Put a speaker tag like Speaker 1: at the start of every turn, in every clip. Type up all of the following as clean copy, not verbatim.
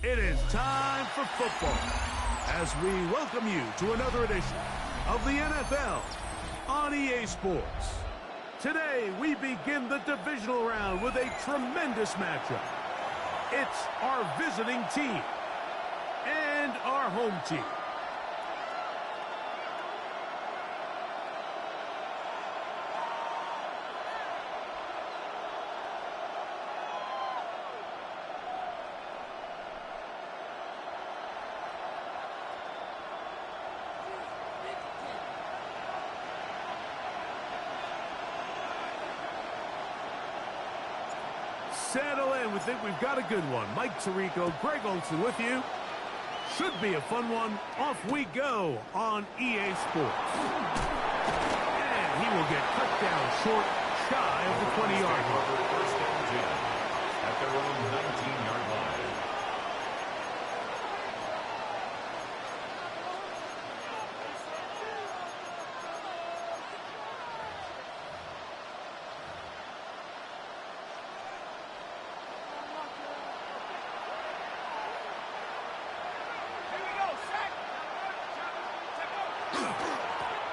Speaker 1: It is time for football as we welcome you to another edition of the NFL on EA Sports. Today, we begin the divisional round with a tremendous matchup. It's our visiting team and our home team. Settle in. We think we've got a good one. Mike Tirico, Greg Olson with you. Should be a fun one. Off we go on EA Sports. And he will get cut down short, shy of the 20-yard line.
Speaker 2: First down 10 at their own 19-yard line.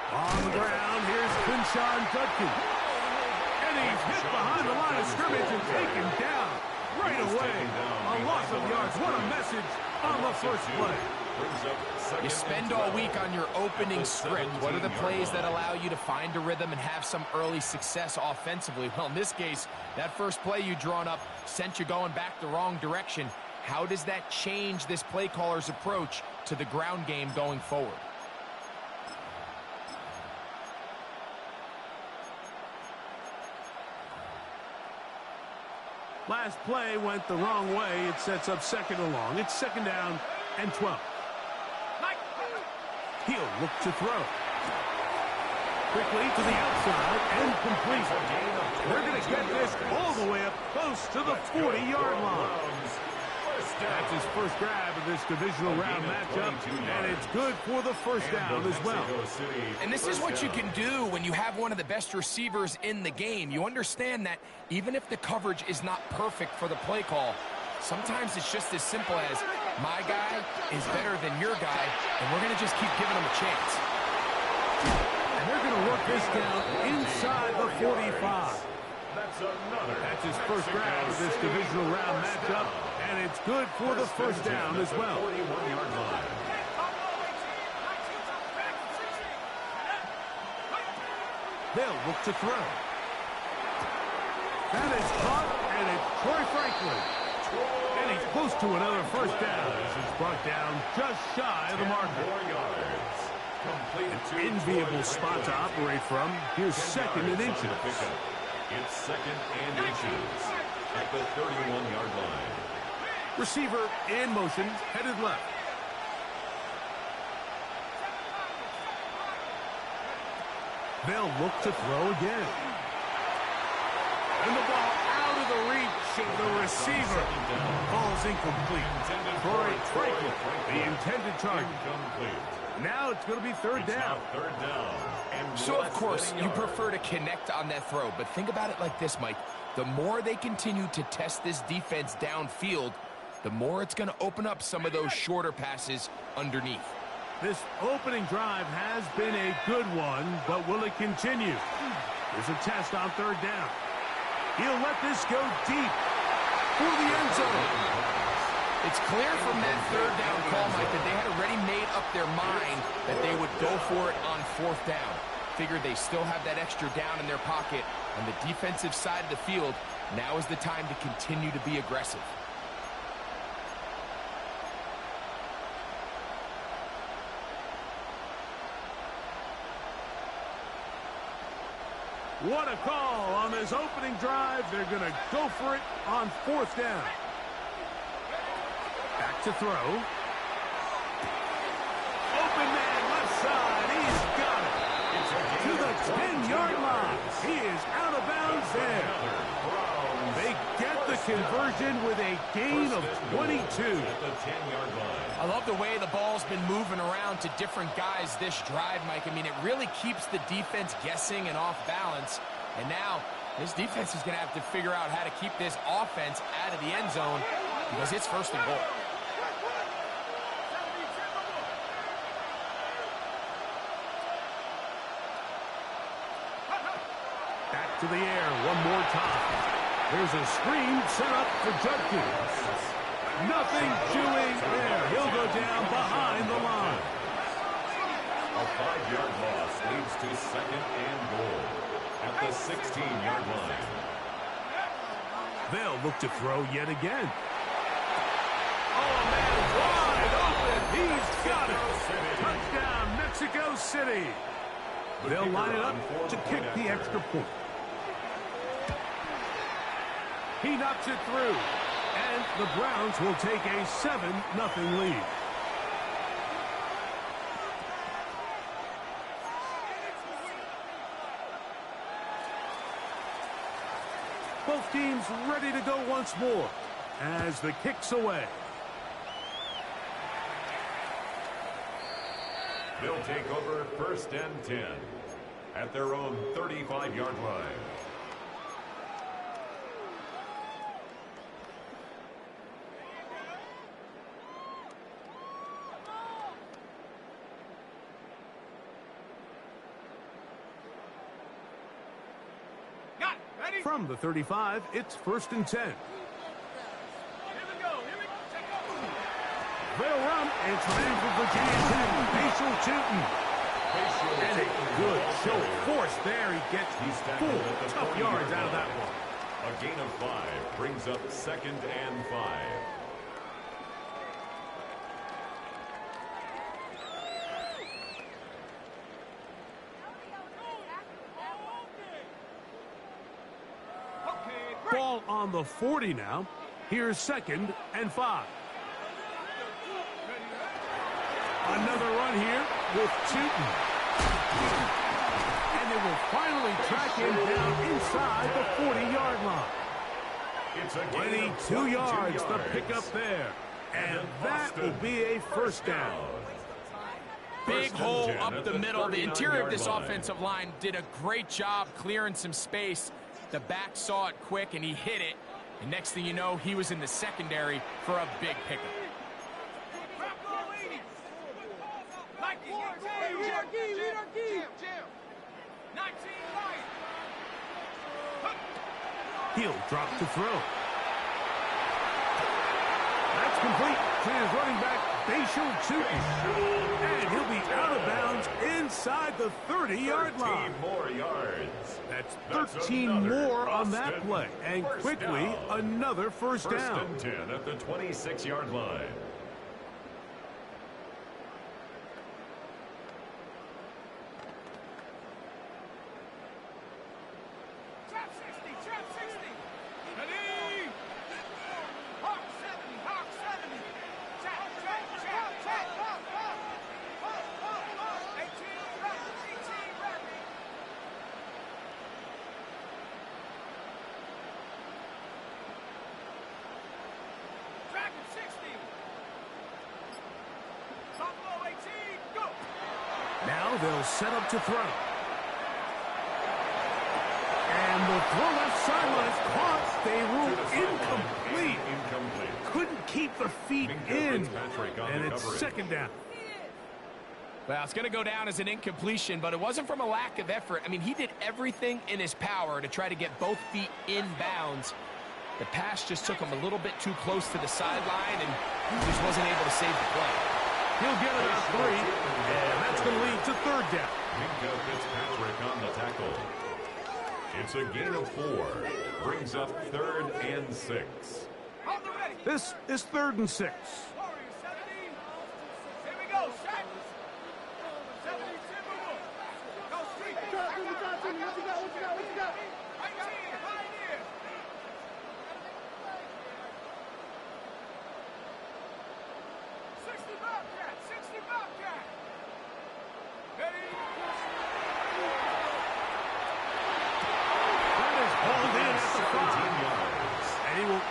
Speaker 1: On the ground, here's Quinshawn Judkins. And he's hit behind the line of scrimmage and taken down right away. A loss of yards. What a message on the first play.
Speaker 3: You spend all week on your opening script. What are the plays that allow you to find a rhythm and have some early success offensively? Well, in this case, that first play you drawn up sent you going back the wrong direction. How does that change this play caller's approach to the ground game going forward?
Speaker 1: Last play went the wrong way. It sets up second and long. It's second down and 12. He'll look to throw. Quickly to the outside and complete. They're going to get this all the way up close to the 40-yard line. That's his first grab of this divisional round matchup, and it's good for the first down as well.
Speaker 3: And this is what you can do when you have one of the best receivers in the game. You understand that even if the coverage is not perfect for the play call, sometimes it's just as simple as my guy is better than your guy, and we're going to just keep giving him a chance.
Speaker 1: And they're going to work this down inside the 45. That's his first grab of this divisional round matchup, and it's good for the first down as well. They'll look to throw. That is caught, and it's Troy Franklin. And he's close to another first down. This is brought down just shy of the marker. An enviable spot to operate from. Here's second and inches.
Speaker 2: It's second and inches at the 31-yard line.
Speaker 1: Receiver in motion, headed left. They'll look to throw again. And the ball out of the reach of the receiver. Ball's incomplete. Troy Franklin, the intended target. Now it's going to be third down.
Speaker 3: So, of course, you prefer to connect on that throw, but think about it like this, Mike. The more they continue to test this defense downfield, the more it's going to open up some of those shorter passes underneath.
Speaker 1: This opening drive has been a good one, but will it continue? There's a test on third down. He'll let this go deep for the end zone.
Speaker 3: It's clear from that third down call, Mike, that they had already made up their mind that they would go for it on fourth down. Figured they still have that extra down in their pocket on the defensive side of the field. Now is the time to continue to be aggressive.
Speaker 1: What a call on this opening drive. They're going to go for it on fourth down. Back to throw. Open man left side. He's got it. To the 10-yard line. He is out of bounds there. They get the conversion with a gain of 22.
Speaker 3: I love the way the ball's been moving around to different guys this drive, Mike. I mean, it really keeps the defense guessing and off balance. And now this defense is going to have to figure out how to keep this offense out of the end zone because it's first and goal.
Speaker 1: to the air one more time. There's a screen set up for Judkins. Nothing doing there. He'll go down behind the line.
Speaker 2: A 5-yard loss leads to second and goal at the 16-yard line.
Speaker 1: They'll look to throw yet again. Oh, man, wide open. He's got it. Touchdown, Mexico City. They'll line it up to kick the extra point. He knocks it through, and the Browns will take a 7-0 lead. Both teams ready to go once more as the kick's away.
Speaker 2: They'll take over 1st and 10 at their own 35-yard line.
Speaker 1: From the 35, it's 1st and 10. They'll run. It's man for Virginia Tech, Bishal Tootin. And a good show of force there. He gets 4 tough yards out of that one.
Speaker 2: A gain of 5 brings up 2nd and 5.
Speaker 1: Ball on the 40 now. Here's 2nd and 5. Another run here with Tootin. And they will finally track him down inside the 40-yard line.
Speaker 2: It's a
Speaker 1: 22 yards to pick up there. And that will be a 1st down.
Speaker 3: Big hole up the middle. The interior of this offensive line did a great job clearing some space. The back saw it quick, and he hit it. And next thing you know, he was in the secondary for a big pickup.
Speaker 1: He'll drop to throw. That's complete to his running back, Bishal Tootin. And he'll be out of bounds inside the 30-yard line.
Speaker 2: 13 more yards.
Speaker 1: That's 13 more on that play. And quickly, another 1st down.
Speaker 2: 1st and 10 at the 26-yard line.
Speaker 1: Now they'll set up to throw. And the throw left sideline is caught. They rule incomplete. Couldn't keep the feet in. And it's 2nd down.
Speaker 3: Well, it's going to go down as an incompletion, but it wasn't from a lack of effort. I mean, he did everything in his power to try to get both feet in bounds. The pass just took him a little bit too close to the sideline, and he just wasn't able to save the play.
Speaker 1: He'll get about 3, and that's going to lead to 3rd down.
Speaker 2: Minka Fitzpatrick on the tackle. It's a gain of 4. Brings up 3rd and 6.
Speaker 1: This is 3rd and 6.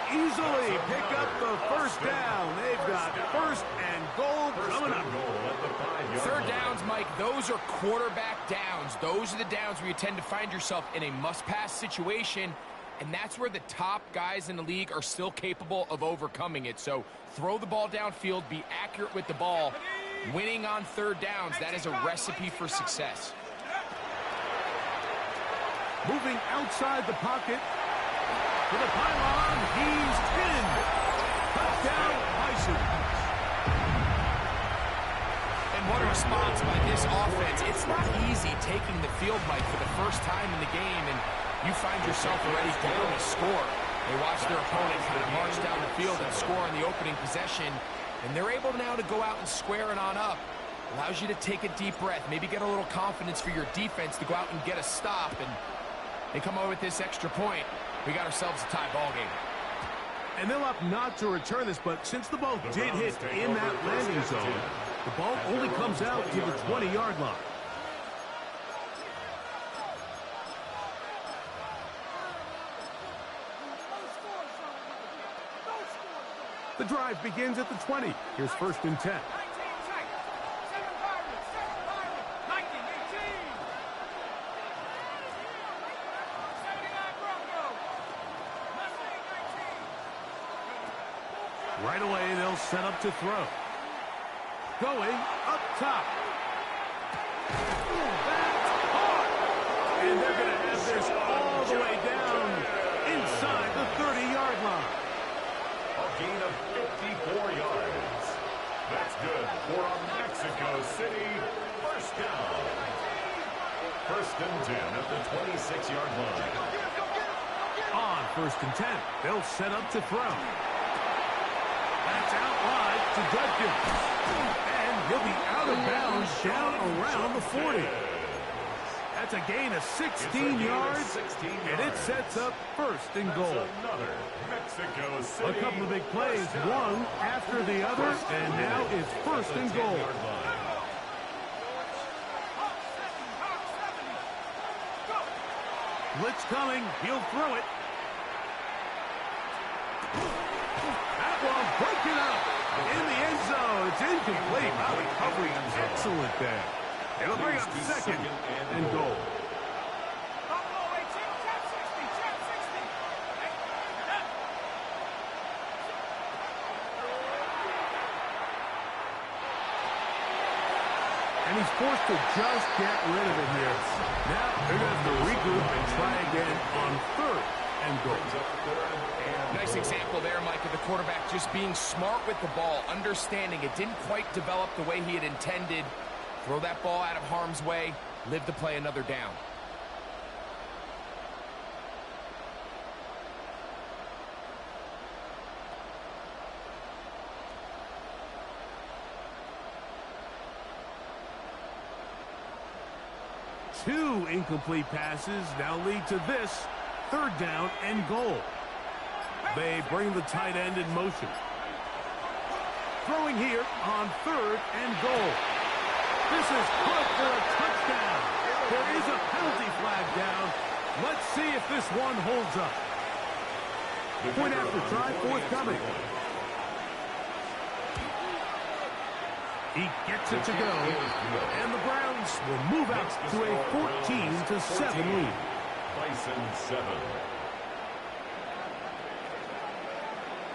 Speaker 1: Easily pick up the 1st down. They've got 1st and goal coming up.
Speaker 3: 3rd downs, Mike, those are quarterback downs. Those are the downs where you tend to find yourself in a must-pass situation, and that's where the top guys in the league are still capable of overcoming it. So throw the ball downfield, be accurate with the ball. Winning on 3rd downs, that is a recipe for success.
Speaker 1: Moving outside the pocket. To the pylon. He's pinned. Touchdown, Bisons.
Speaker 3: And what a response by this offense. It's not easy taking the field, Mike, for the first time in the game, and you find yourself already down a score. They watch their opponent kind of march down the field and score on the opening possession, and they're able now to go out and square it on up. Allows you to take a deep breath, maybe get a little confidence for your defense to go out and get a stop, and they come over with this extra point. We got ourselves a tie ball game.
Speaker 1: And they'll opt not to return this, but since the ball did hit in that landing zone, the ball only comes out to the 20-yard line. The drive begins at the 20. Here's 1st and 10. Right away, they'll set up to throw. Going up top. That's hard. And they're going to have this all the way down inside the 30-yard line.
Speaker 2: A gain of 54 yards. That's good for a Mexico City first down. 1st and 10 at the 26-yard line.
Speaker 1: On 1st and 10, they'll set up to throw. That's out wide to Judkins. And he'll be out of bounds down around the 40. That's a gain of 16 yards, and it sets up 1st and goal. A couple of big plays, one after the other, and now it's 1st and goal. Blitz coming, he'll throw it. That one broken up in the end zone. It's incomplete. Wow, recovery excellent there. It'll bring up 2nd and goal. And he's forced to just get rid of it here. Now they're going to have to regroup and try again on 3rd and goal.
Speaker 3: Nice example there, Mike, of the quarterback just being smart with the ball, understanding it didn't quite develop the way he had intended. Throw that ball out of harm's way, live to play another down.
Speaker 1: Two incomplete passes now lead to this 3rd down and goal. They bring the tight end in motion. Throwing here on 3rd and goal. This is good for a touchdown. There is a penalty flag down. Let's see if this one holds up. Point after try forthcoming. He gets it to go. And the Browns will move out to a 14-7 lead.
Speaker 2: Bisons 7.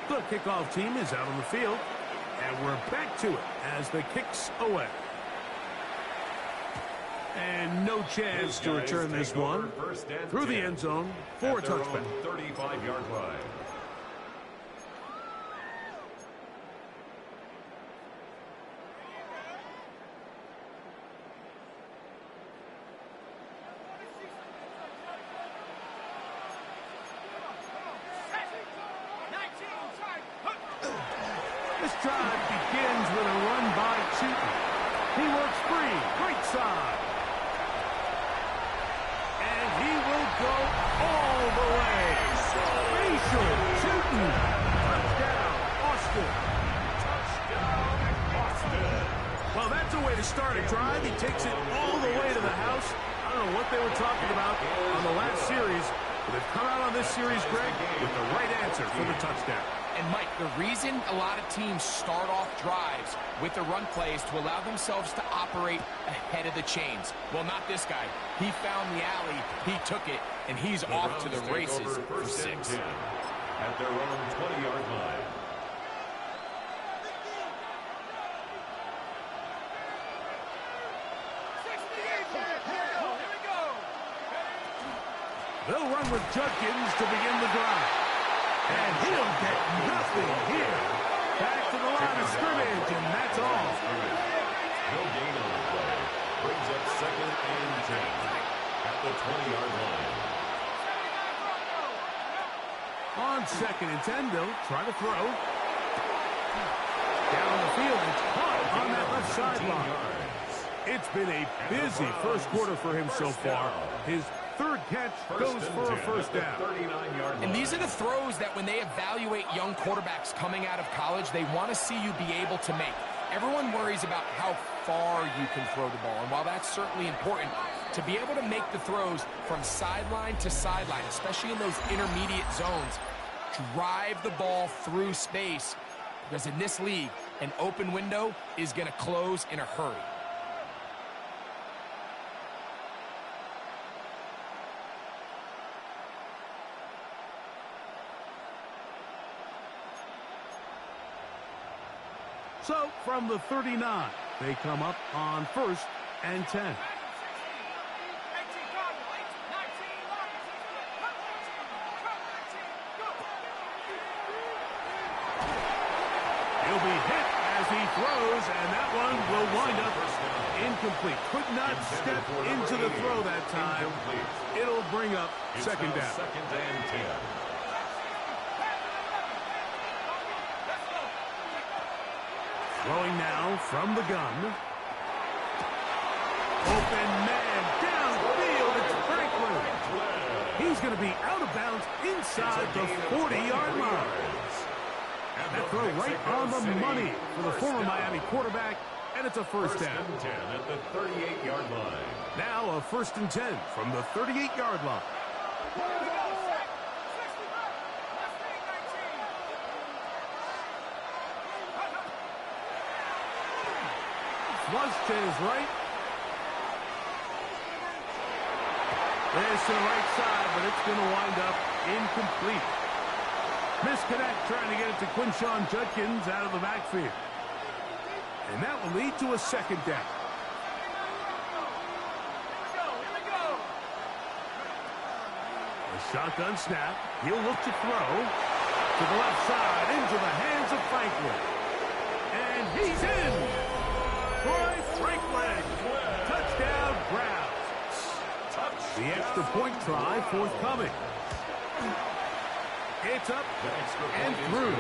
Speaker 1: The kickoff team is out on the field. And we're back to it as the kick's away. And no chance to return this one through the end zone for a touchback.
Speaker 2: 35-yard line.
Speaker 1: This drive begins with a run by Cheaton. He works free, right side. And he will go all the way. Facial, Cheaton. Touchdown, Austin.
Speaker 2: Touchdown, Austin.
Speaker 1: Well, that's a way to start a drive. He takes it all the way to the house. I don't know what they were talking about on the last series, but they've come out on this series, Greg, with the right answer for the touchdown.
Speaker 3: And, Mike, the reason a lot of teams start off drives with the run plays to allow themselves to operate ahead of the chains. Well, not this guy. He found the alley, he took it, and he's off to the races for 6.
Speaker 2: At their own 20-yard line.
Speaker 1: They'll run with Judkins to begin the drive. And he'll get nothing here. Back to the line of scrimmage, and that's all.
Speaker 2: No gain on the play. Brings up 2nd and 10 at the 20-yard line.
Speaker 1: On 2nd and 10, they'll try to throw. Down the field, it's caught on that left sideline. It's been a busy first quarter for him so far. His 3rd catch goes for a first down.
Speaker 3: And these are the throws that when they evaluate young quarterbacks coming out of college, they want to see you be able to make. Everyone worries about how far you can throw the ball. And while that's certainly important, to be able to make the throws from sideline to sideline, especially in those intermediate zones, drive the ball through space. Because in this league, an open window is going to close in a hurry.
Speaker 1: So, from the 39, they come up on 1st and 10. He'll be hit as he throws, and that one will wind up incomplete. Could not step into the throw that time. It'll bring up 2nd down.
Speaker 2: 2nd and 10.
Speaker 1: Throwing now from the gun. Open man downfield. It's Franklin. He's going to be out of bounds inside the 40-yard line. That throw right on the money for the former Miami quarterback, and it's a first down.
Speaker 2: 1st and 10 at the 38-yard line.
Speaker 1: Now a 1st and 10 from the 38-yard line. Flush to his right. This to the right side, but it's going to wind up incomplete. Misconnect trying to get it to Quinshon Judkins out of the backfield. And that will lead to a 2nd down. A shotgun snap. He'll look to throw to the left side into the hands of Franklin. And he's in. Troy Franklin. Touchdown, Browns. The extra point try forthcoming. It's up and through.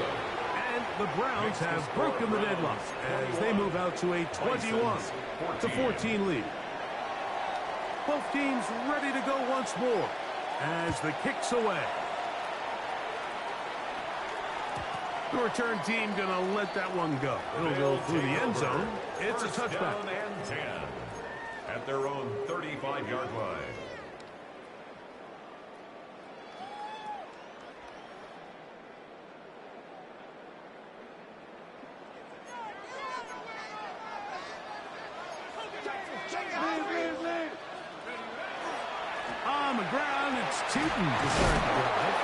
Speaker 1: And the Browns have broken the deadlock as they move out to a 21-14 lead. Both teams ready to go once more as the kick's away. The return team going to let that one go. It'll go through the end zone. It's a touchback.
Speaker 2: 1st and 10 at their own 35-yard line.
Speaker 1: On the ground, it's Tootin to start the drive.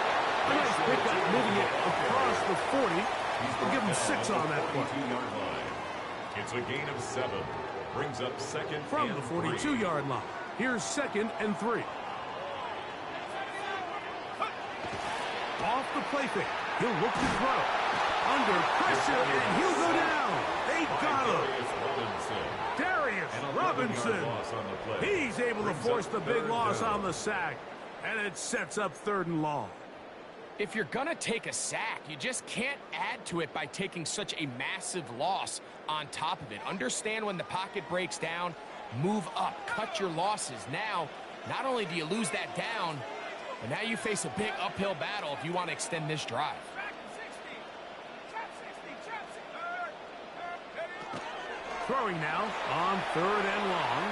Speaker 1: A nice pickup, moving it across the 40. We'll give him 6 on that play.
Speaker 2: It's a gain of 7. Brings up 2nd
Speaker 1: From
Speaker 2: and
Speaker 1: the 42-yard line. Here's 2nd and 3. Off the play fake. He'll look to throw. Under pressure, and he'll go down. They got him. Darius Robinson. He's able to force the big loss on the sack, and it sets up 3rd and long.
Speaker 3: If you're going to take a sack, you just can't add to it by taking such a massive loss on top of it. Understand when the pocket breaks down, move up, cut your losses. Now, not only do you lose that down, but now you face a big uphill battle if you want to extend this drive.
Speaker 1: Throwing now on 3rd and long.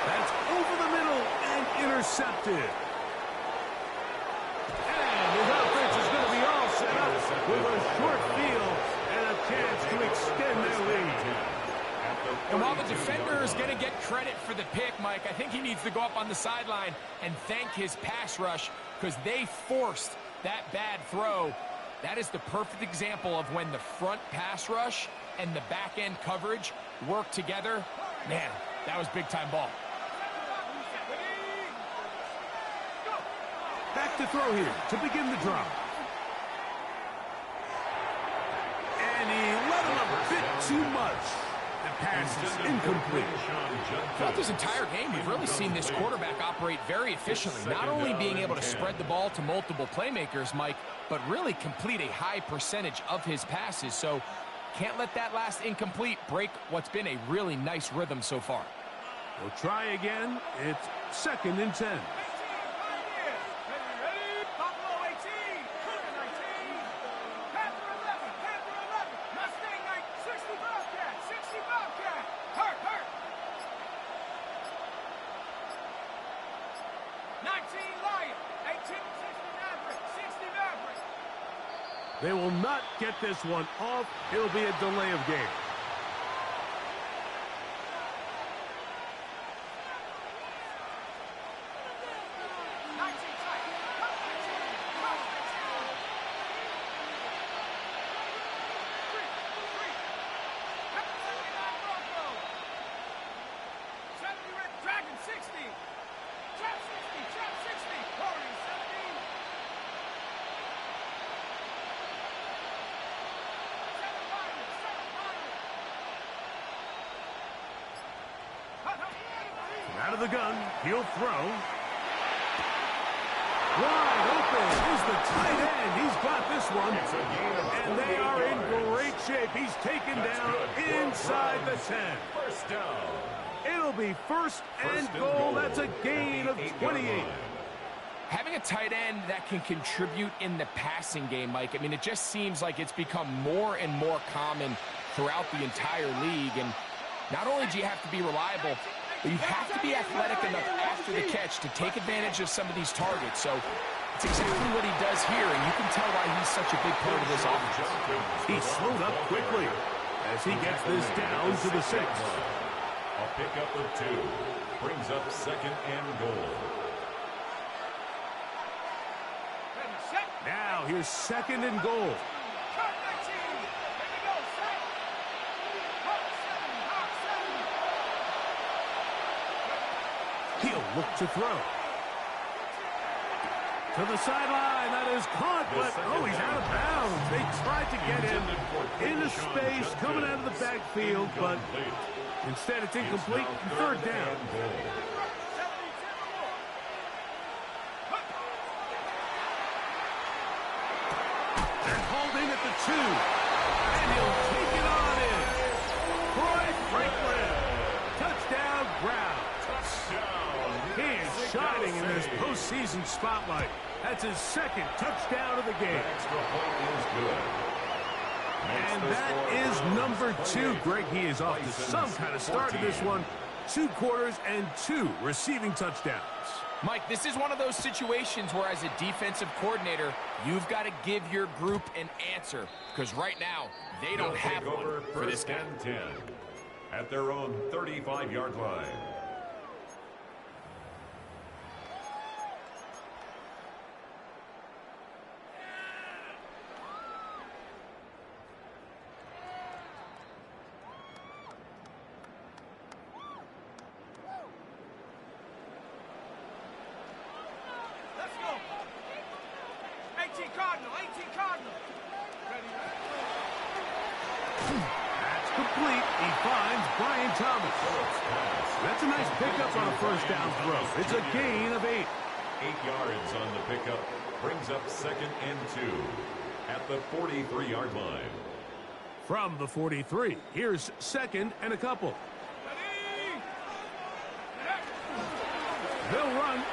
Speaker 1: That's over the middle and intercepted. And his offense is going to be all set up with a short field and a chance to extend their lead.
Speaker 3: And while the defender is going to get credit for the pick, Mike, I think he needs to go up on the sideline and thank his pass rush because they forced that bad throw. That is the perfect example of when the front pass rush and the back end coverage work together. Man, that was big time ball.
Speaker 1: to throw here to begin the drive. And he let him a bit too much. The pass is incomplete.
Speaker 3: Throughout this entire game, we've really seen this quarterback operate very efficiently, not only being able to spread the ball to multiple playmakers, Mike, but really complete a high percentage of his passes. So can't let that last incomplete break what's been a really nice rhythm so far.
Speaker 1: We'll try again. It's 2nd and 10. They will not get this one off. It'll be a delay of game. Out of the gun, he'll throw. Wide open is the tight end. He's got this one. And they are in great shape. He's taken down inside the 10.
Speaker 2: First down.
Speaker 1: It'll be 1st and goal. That's a gain of 28.
Speaker 3: Having a tight end that can contribute in the passing game, Mike, I mean, it just seems like it's become more and more common throughout the entire league. And not only do you have to be reliable, but you have to be athletic enough after the catch to take advantage of some of these targets. So it's exactly what he does here, and you can tell why he's such a big part of this offense.
Speaker 1: He slowed up quickly as he gets this down to the 6.
Speaker 2: A pickup of 2 brings up 2nd and goal.
Speaker 1: Now here's 2nd and goal. He'll look to throw. To the sideline, that is caught, but he's out of bounds. They tried to get him into space, coming out of the backfield, but instead it's incomplete, 3rd down. They're holding at the 2, and he'll take it on in. Troy Franklin, touchdown Brown. He is shining in this postseason spotlight. That's his 2nd touchdown of the game. And that is number 2. Greg, he is off to some kind of start to this one. 2 quarters and 2 receiving touchdowns.
Speaker 3: Mike, this is one of those situations where as a defensive coordinator, you've got to give your group an answer. Because right now, they don't have one for this game.
Speaker 2: 10 at their own 35-yard line.
Speaker 1: That's complete. He finds Brian Thomas. That's a nice pickup on a 1st down throw. It's a gain of 8.
Speaker 2: 8 yards on the pickup. Brings up 2nd and 2 at the 43-yard line.
Speaker 1: From the 43, here's 2nd and a couple. They'll run.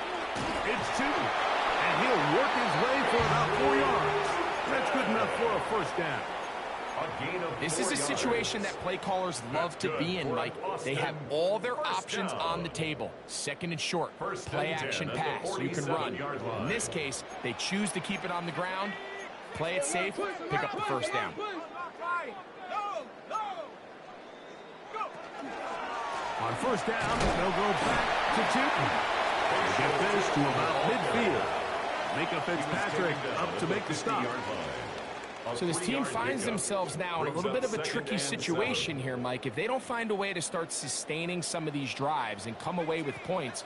Speaker 1: It's 2. And he'll work his way for about 4 yards. That's good enough for a 1st down.
Speaker 3: This is a situation that play callers love to be in, Mike. They have all their options on the table. 2nd and short, play action pass, you can run. In this case, they choose to keep it on the ground, play it safe, pick up the 1st down.
Speaker 1: On 1st down, they'll go back to 2. They get this to about midfield. Micah Fitzpatrick up to make the stop.
Speaker 3: So this team finds themselves now in a little bit of a tricky situation here, Mike. If they don't find a way to start sustaining some of these drives and come away with points,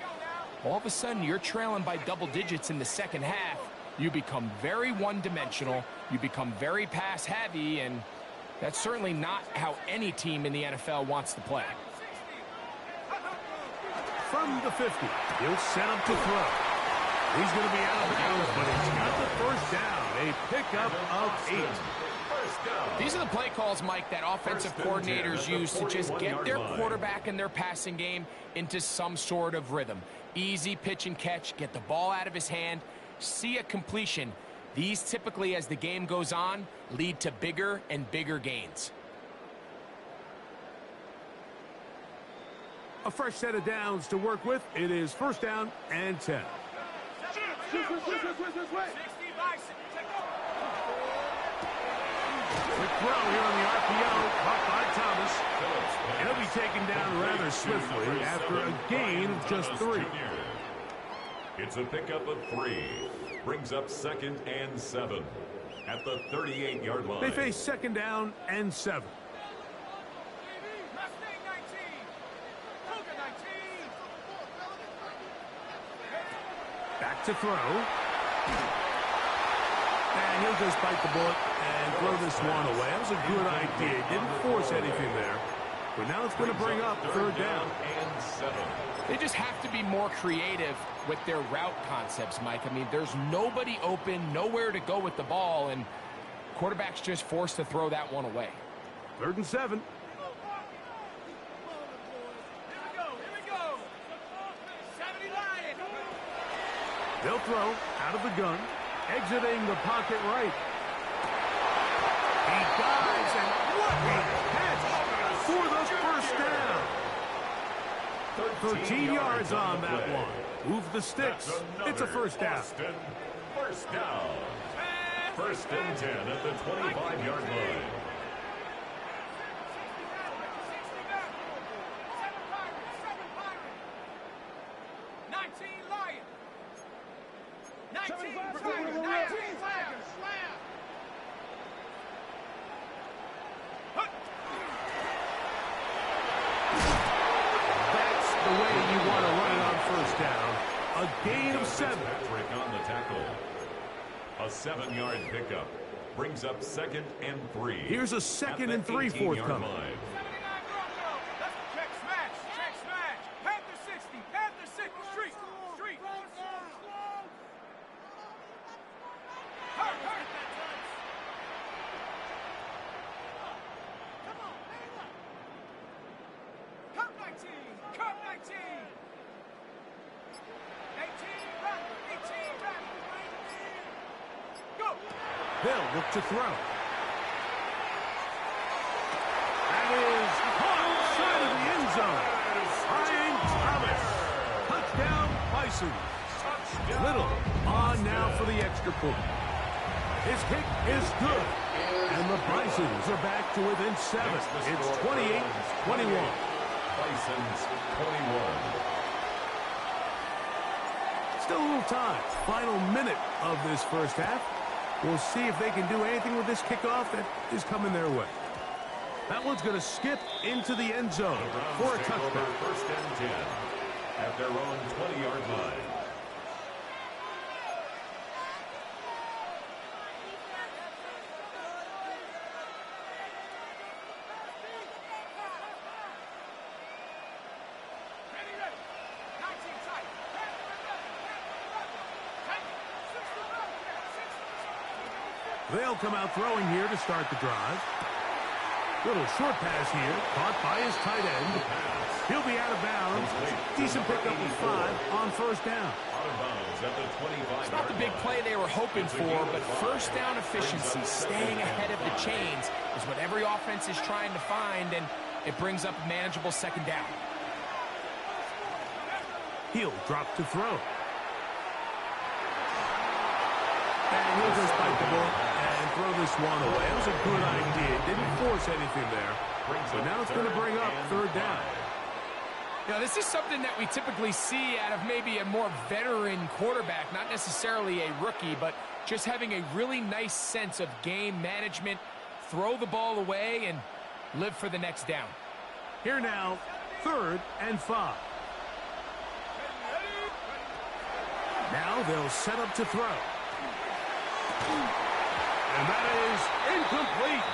Speaker 3: all of a sudden you're trailing by double digits in the second half. You become very one-dimensional. You become very pass-heavy, and that's certainly not how any team in the NFL wants to play.
Speaker 1: From the 50, he'll set up to throw. He's going to be out of bounds, but he's got the first down. A pickup of 8.
Speaker 3: These are the play calls, Mike, that offensive coordinators use to just get their quarterback and their passing game into some sort of rhythm. Easy pitch and catch, get the ball out of his hand, see a completion. These typically, as the game goes on, lead to bigger and bigger gains.
Speaker 1: A fresh set of downs to work with. It is first down and 10. Quick throw here on the RPO, caught by Thomas. And he'll be taken down rather swiftly after a gain of just 3.
Speaker 2: It's a pickup of 3. Brings up second and 7 at the 38-yard line.
Speaker 1: They face second down and 7. Back to throw. And he'll just bite the bullet and throw this one away. That was a good idea. Didn't force anything there. But now it's going to bring up third down.
Speaker 2: And 7.
Speaker 3: They just have to be more creative with their route concepts, Mike. I mean, there's nobody open, nowhere to go with the ball, and quarterback's just forced to throw that one away.
Speaker 1: Third and 7. They'll throw out of the gun, exiting the pocket right. He dives, and what a catch for the first down. 13 yards on that one. Move the sticks. It's a first down.
Speaker 2: First down. First and 10 at the 25-yard line.
Speaker 1: Gain of 7.
Speaker 2: Patrick on the tackle. A 7-yard pickup. Brings up second and 3.
Speaker 1: Here's a second and 3 forthcoming.
Speaker 4: Check smash. Panther 60. Street. Hurt. Come on, Curve 19. 18 run. Go.
Speaker 1: They'll look to throw. That is caught outside of the end zone. Ryan Thomas. Touchdown, Bisons. Little on now for the extra point. His kick is good. And the Bisons are back to within 7. It's 28-21.
Speaker 2: Bisons 21.
Speaker 1: Still a little time. Final minute of this first half. We'll see if they can do anything with this kickoff that is coming their way. That one's going to skip into the end zone for a touchdown.
Speaker 2: First and 10 at their own 20-yard line.
Speaker 1: They'll come out throwing here to start the drive. Little short pass here, caught by his tight end. He'll be out of bounds. Decent pickup of 5 on first down.
Speaker 2: Out of bounds at the 25.
Speaker 3: It's not the big play they were hoping for, but first down efficiency, staying ahead of the chains, is what every offense is trying to find, and it brings up a manageable second down.
Speaker 1: He'll drop to throw. And he'll just bite the ball and throw this one away. That was a good idea. Didn't force anything there. So now it's going to bring up third down.
Speaker 3: Now, this is something that we typically see out of maybe a more veteran quarterback, not necessarily a rookie, but just having a really nice sense of game management, throw the ball away, and live for the next down.
Speaker 1: Here now, 3rd and 5. Now they'll set up to throw. And that is incomplete.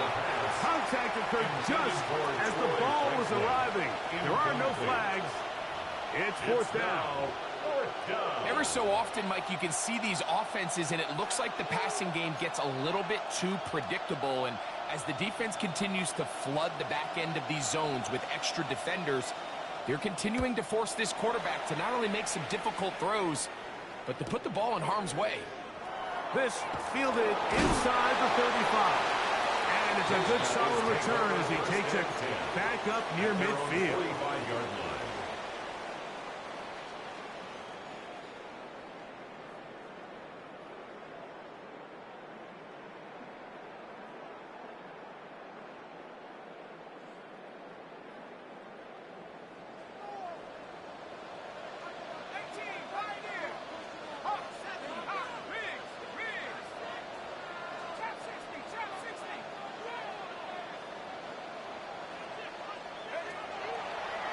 Speaker 1: Contact occurred just as the ball was arriving. There are no flags. It's fourth down.
Speaker 3: Ever so often, Mike, you can see these offenses, and it looks like the passing game gets a little bit too predictable. And as the defense continues to flood the back end of these zones with extra defenders, they're continuing to force this quarterback to not only make some difficult throws, but to put the ball in harm's way.
Speaker 1: This fielded inside the 35. And it's a good solid return as he takes it back up near midfield.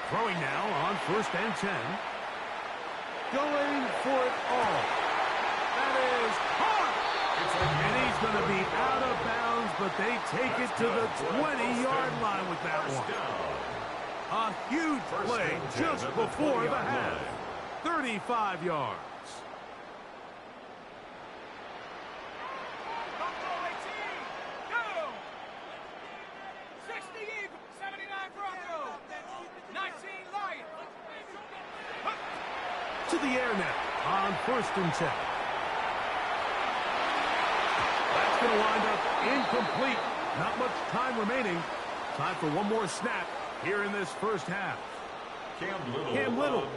Speaker 1: Throwing now on 1st and 10. Going for it all. That is hard. And he's going to be out of bounds, but they take it to the 20-yard line with that one. A huge play just before the half. 35 yards. To the air now on 1st and 10. That's going to wind up incomplete. Not much time remaining. Time for one more snap here in this first half. Cam Little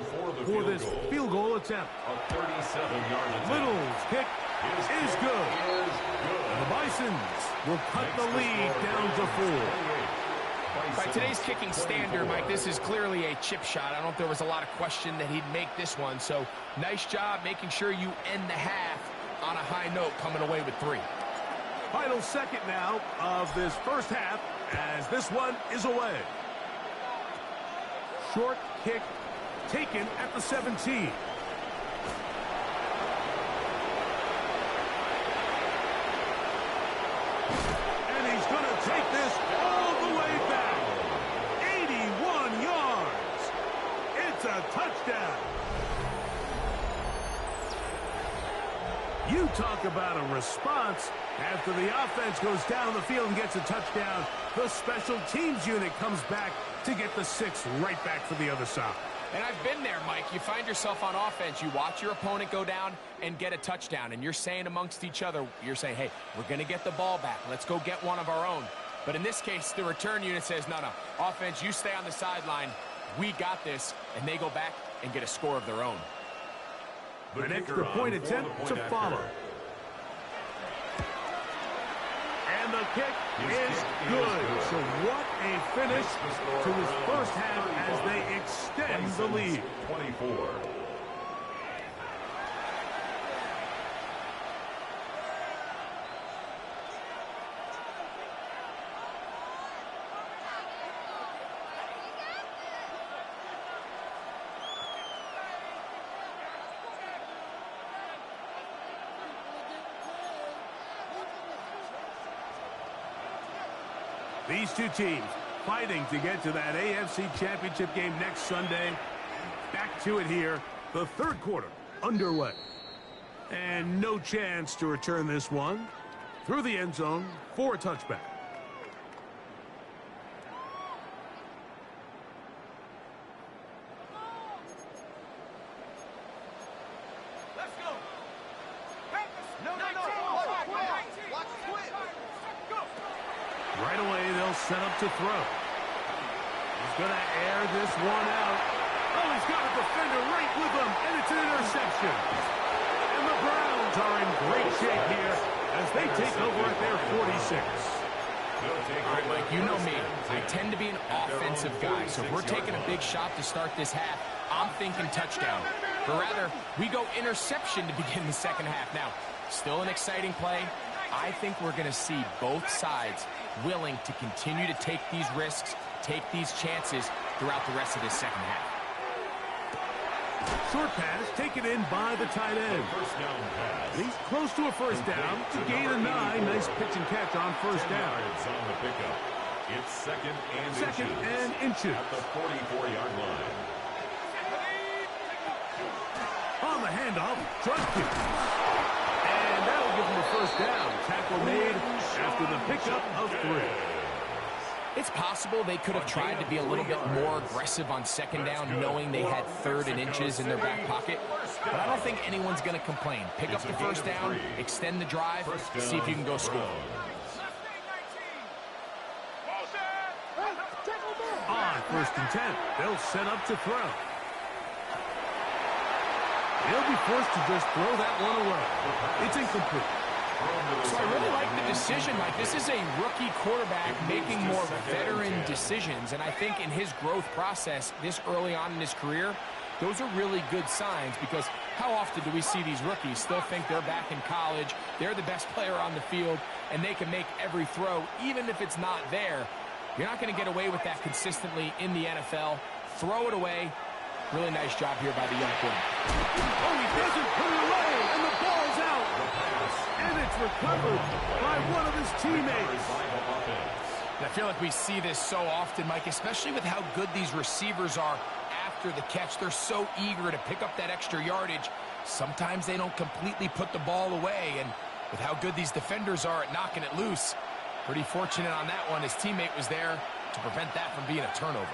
Speaker 1: for this field goal attempt.
Speaker 2: A 37-yard attempt.
Speaker 1: Little's kick is good. And the Bisons will cut the lead down to 4.
Speaker 3: By today's kicking standard, Mike, this is clearly a chip shot. I don't think there was a lot of question that he'd make this one. So nice job making sure you end the half on a high note, coming away with 3.
Speaker 1: Final second now of this first half as this one is away. Short kick taken at the 17. And he's going to take this all the way back. 81 yards. It's a touchdown. You talk about a response. After the offense goes down the field and gets a touchdown, the special teams unit comes back to get the 6 right back for the other side.
Speaker 3: And I've been there, Mike. You find yourself on offense. You watch your opponent go down and get a touchdown. And you're saying amongst each other, you're saying, hey, we're going to get the ball back. Let's go get one of our own. But in this case, the return unit says, no, offense, you stay on the sideline. We got this. And they go back and get a score of their own.
Speaker 1: An extra point attempt to follow. And the kick is good. So what a finish to his first half as they extend the lead.
Speaker 2: 24.
Speaker 1: These two teams fighting to get to that AFC Championship game next Sunday. Back to it here. The third quarter underway. And no chance to return this one through the end zone for a touchback.
Speaker 4: Let's go.
Speaker 1: Right away, they'll set up to throw. He's going to air this one out. Oh, he's got a defender right with him, and it's an interception. And the Browns are in great shape here as they take over at their 46.
Speaker 3: All right, Mike, you know me. I tend to be an offensive guy, so if we're taking a big shot to start this half, I'm thinking touchdown. But rather, we go interception to begin the second half. Now, still an exciting play. I think we're going to see both sides willing to continue to take these risks, take these chances throughout the rest of this second half.
Speaker 1: Short pass taken in by the tight end.
Speaker 2: First down pass.
Speaker 1: He's close to a first down to gain a 9. Nice pitch and catch on first
Speaker 2: 10
Speaker 1: down.
Speaker 2: yards on the pickup. It's second and
Speaker 1: inches.
Speaker 2: at the 44-yard line.
Speaker 1: On the handoff, Justin. And that'll give him a first down. Tackle made after the pickup of 3.
Speaker 3: It's possible they could have tried to be a little bit more aggressive on second down, knowing they had 3rd and inches in their back pocket. But I don't think anyone's going to complain. Pick up the first down, extend the drive, see if you can go score.
Speaker 1: On first and 10, they'll set up to throw. He'll be forced to just throw that one away. It's incomplete.
Speaker 3: So I really like the decision, Mike. This is a rookie quarterback making more veteran decisions, and I think in his growth process this early on in his career, those are really good signs, because how often do we see these rookies still think they're back in college, they're the best player on the field, and they can make every throw, even if it's not there. You're not going to get away with that consistently in the NFL. Throw it away. Really nice job here by the young quarterback.
Speaker 1: Oh, he doesn't put it away, and the ball's out. And it's recovered by one of his teammates.
Speaker 3: I feel like we see this so often, Mike, especially with how good these receivers are after the catch. They're so eager to pick up that extra yardage. Sometimes they don't completely put the ball away, and with how good these defenders are at knocking it loose, pretty fortunate on that one. His teammate was there to prevent that from being a turnover.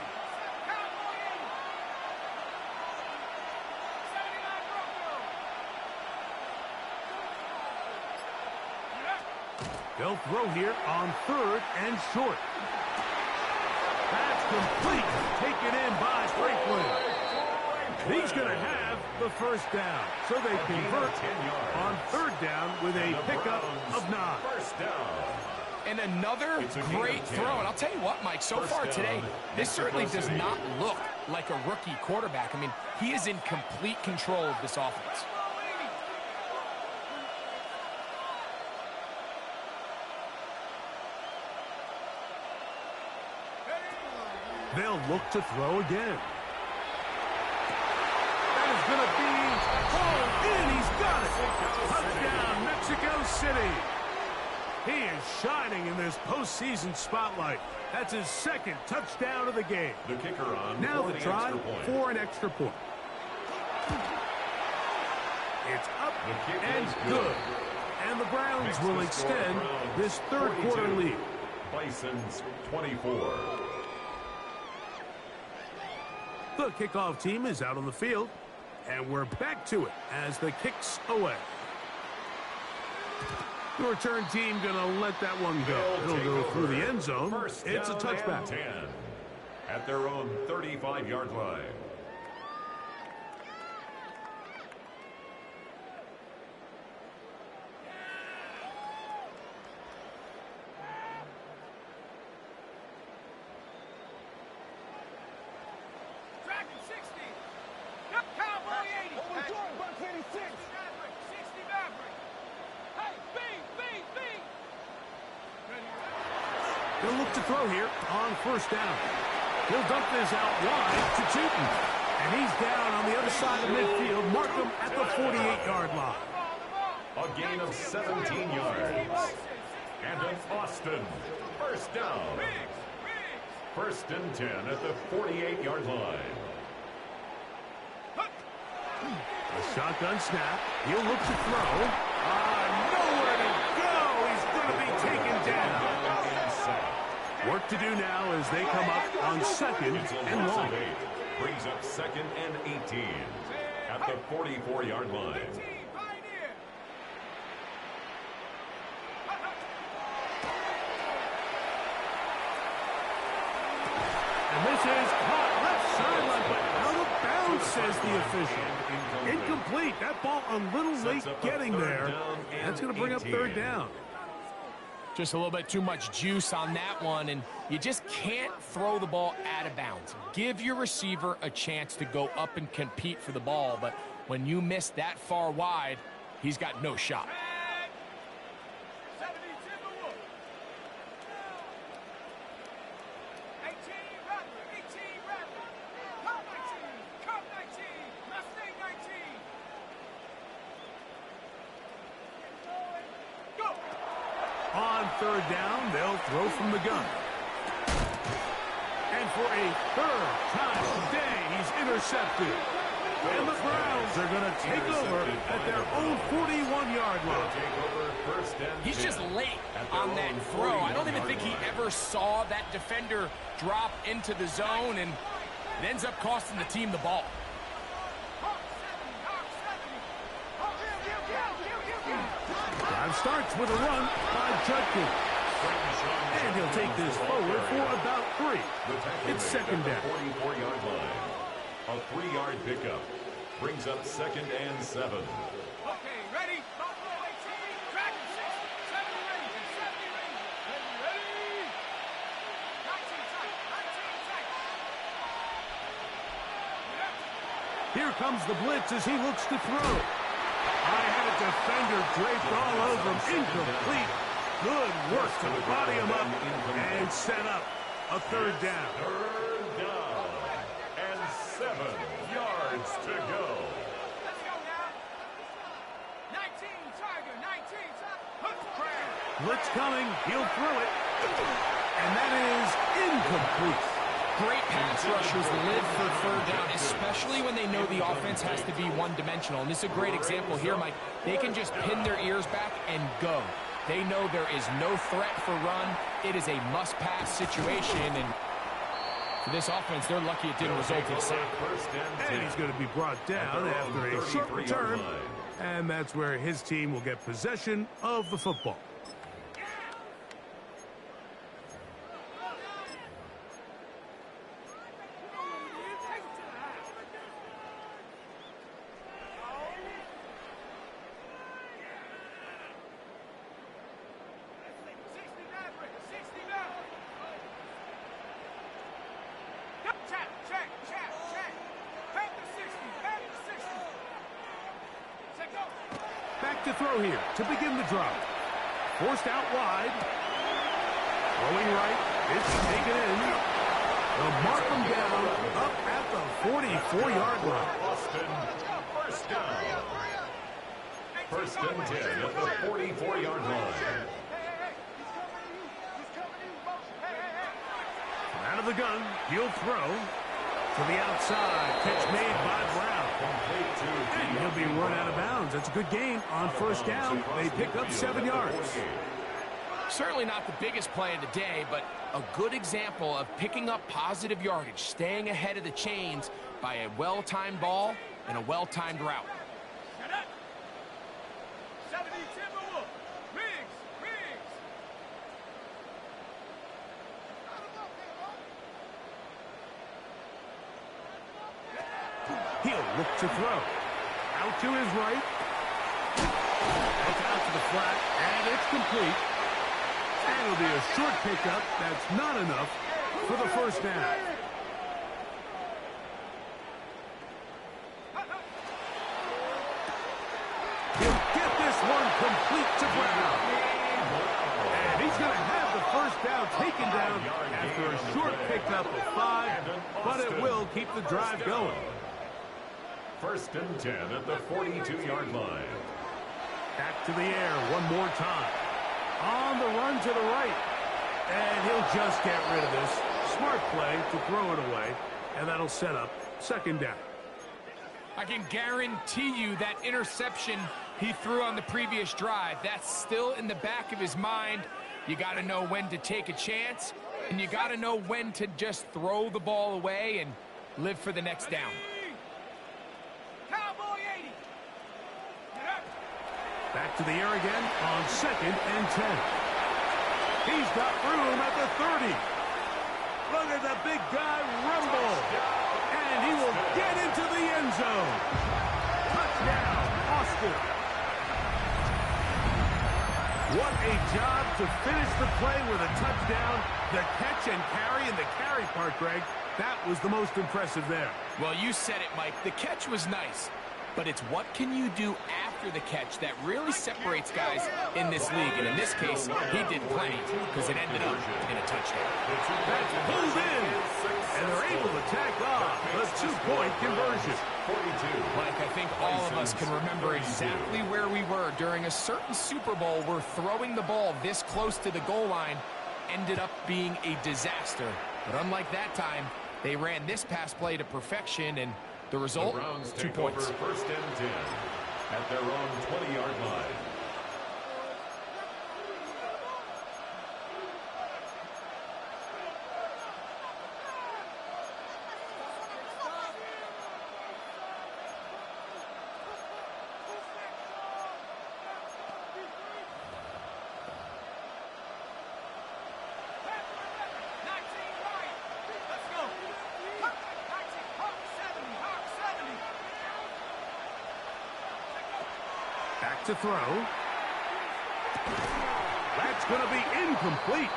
Speaker 1: They'll throw here on 3rd and short. That's complete. Taken in by Franklin. And he's going to have the first down. So they convert on 3rd down with a pickup of 9.
Speaker 2: First down.
Speaker 3: And another great throw. And I'll tell you what, Mike, so far today, this certainly does not look like a rookie quarterback. I mean, he is in complete control of this offense.
Speaker 1: They'll look to throw again. That is going to be hauled in. He's got it. Touchdown, Mexico City. He is shining in this postseason spotlight. That's his 2nd touchdown of the game.
Speaker 2: The kicker on
Speaker 1: now the try for an extra point. It's up and good. And the Browns will extend this 3rd quarter lead.
Speaker 2: Bisons 24.
Speaker 1: The kickoff team is out on the field, and we're back to it as the kick's away. The return team going to let that one go. It'll go through the end zone. It's a touchback.
Speaker 2: 10 at their own 35-yard line.
Speaker 1: They'll look to throw here on first down. He'll dump this out wide to Tootin. And he's down on the other side of midfield. Mark him at the 48-yard line.
Speaker 2: A gain of 17 yards. And an Austin first down. First and 10 at the 48-yard line.
Speaker 1: A shotgun snap. He'll look to throw. Nowhere to go. He's going to be taken down. Work to do now as they come up on 2nd and long.
Speaker 2: Brings up 2nd and 18 at the 44-yard line.
Speaker 1: And this is caught left sideline, but out of bounds, says the official. Incomplete. That ball a little late getting there. That's going to bring up 3rd down.
Speaker 3: Just a little bit too much juice on that one, and you just can't throw the ball out of bounds. Give your receiver a chance to go up and compete for the ball, but when you miss that far wide, he's got no shot.
Speaker 1: third down, they'll throw from the gun. And for a third time today, he's intercepted. And the Browns are going to take over at their own 41-yard line.
Speaker 3: He's just late on that throw. I don't even think he ever saw that defender drop into the zone, and it ends up costing the team the ball.
Speaker 1: Drive starts with a run by Judkins. And he'll take this forward for about 3. It's second down.
Speaker 2: 44-yard line. A 3-yard pickup brings up 2nd and 7.
Speaker 4: Okay, ready? Track 6, 70 ready, 70 ready. Ready? 19 tight, 19 tight.
Speaker 1: Here comes the blitz as he looks to throw. I had a defender draped all over him. Incomplete. Good work to body him up and set up a third down.
Speaker 2: Third down. And 7 yards to go.
Speaker 4: Let's go now. 19 Tiger, 19 Tiger.
Speaker 1: Blitz coming. He'll throw it. And that is incomplete.
Speaker 3: Great pass rushers live for third down, especially when they know the offense has to be one-dimensional. And this is a great example here, Mike. They can just pin their ears back and go. They know there is no threat for run. It is a must-pass situation. And for this offense, they're lucky it didn't result in a sack.
Speaker 1: And he's going to be brought down after a short return. And that's where his team will get possession of the football. Back to throw here to begin the drive. Forced out wide. Throwing right. It's taken in. They'll mark him down up at the 44-yard line.
Speaker 2: Boston, first down. First and 10 at the 44-yard line.
Speaker 1: Out of the gun, he'll throw to the outside. Catch made by Brown. And he'll be run out of bounds. That's a good gain on first down. They pick up 7 yards.
Speaker 3: Certainly not the biggest play of the day, but a good example of picking up positive yardage, staying ahead of the chains by a well-timed ball and a well-timed route.
Speaker 4: 70 Timberwolf. Riggs.
Speaker 1: He'll look to throw. Out to his right. That's out to the flat, and it's complete. And it'll be a short pickup. That's not enough for the first down. He'll get this one complete to Brown. And he's going to have the first down taken down after a short pickup of 5, but it will keep the drive going.
Speaker 2: First and 10 at the 42-yard line.
Speaker 1: Back to the air one more time. On the run to the right. And he'll just get rid of this. Smart play to throw it away. And that'll set up second down.
Speaker 3: I can guarantee you that interception he threw on the previous drive, that's still in the back of his mind. You got to know when to take a chance, and you got to know when to just throw the ball away and live for the next down.
Speaker 4: Cowboy 80.
Speaker 1: Back to the air again on 2nd and 10. He's got room at the 30. Look at the big guy rumble. And he will get into the end zone. Touchdown, Austin. What a job to finish the play with a touchdown. The catch and carry, and the carry part, Greg, that was the most impressive there.
Speaker 3: Well, you said it, Mike. The catch was nice. but it's what can you do after the catch that really separates guys in this league. And in this case, he did plenty because it ended up in a touchdown.
Speaker 1: That's pulled in, and they're able to tack off a 2-point conversion.
Speaker 3: Mike, I think all of us can remember exactly where we were during a certain Super Bowl where throwing the ball this close to the goal line ended up being a disaster. But unlike that time, they ran this pass play to perfection, and the result, 2 points.
Speaker 2: First and 10 at their own 20-yard line.
Speaker 1: Back to throw. That's going to be incomplete.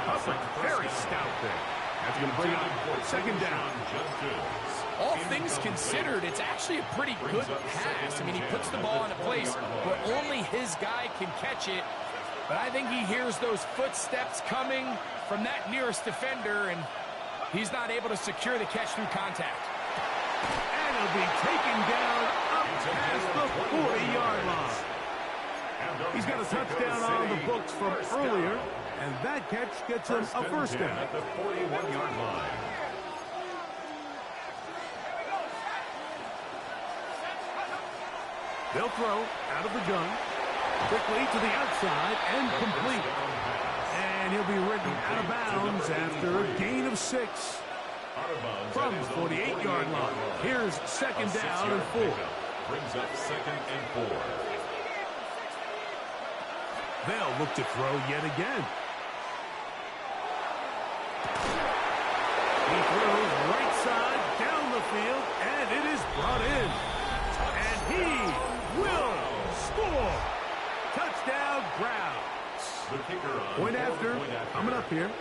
Speaker 1: Hubbard, very stout there. That's going to bring up second down.
Speaker 3: All things considered, it's actually a pretty good pass. I mean, he puts the ball in a place where only his guy can catch it. But I think he hears those footsteps coming from that nearest defender, and he's not able to secure the catch through contact.
Speaker 1: And he'll be taken down up past the 40-yard line. He's got a touchdown on the books from earlier, and that catch gets him a first down.
Speaker 2: At the 41-yard line.
Speaker 1: They'll throw out of the gun, quickly to the outside, and complete. And he'll be ridden out of bounds after a gain of 6. From the 48-yard line. Here's second down and 4.
Speaker 2: Brings up second and 4.
Speaker 1: They'll look to throw yet again. He throws right side down the field, and it is brought in. And he will score. Touchdown, Browns. Point after, coming up here.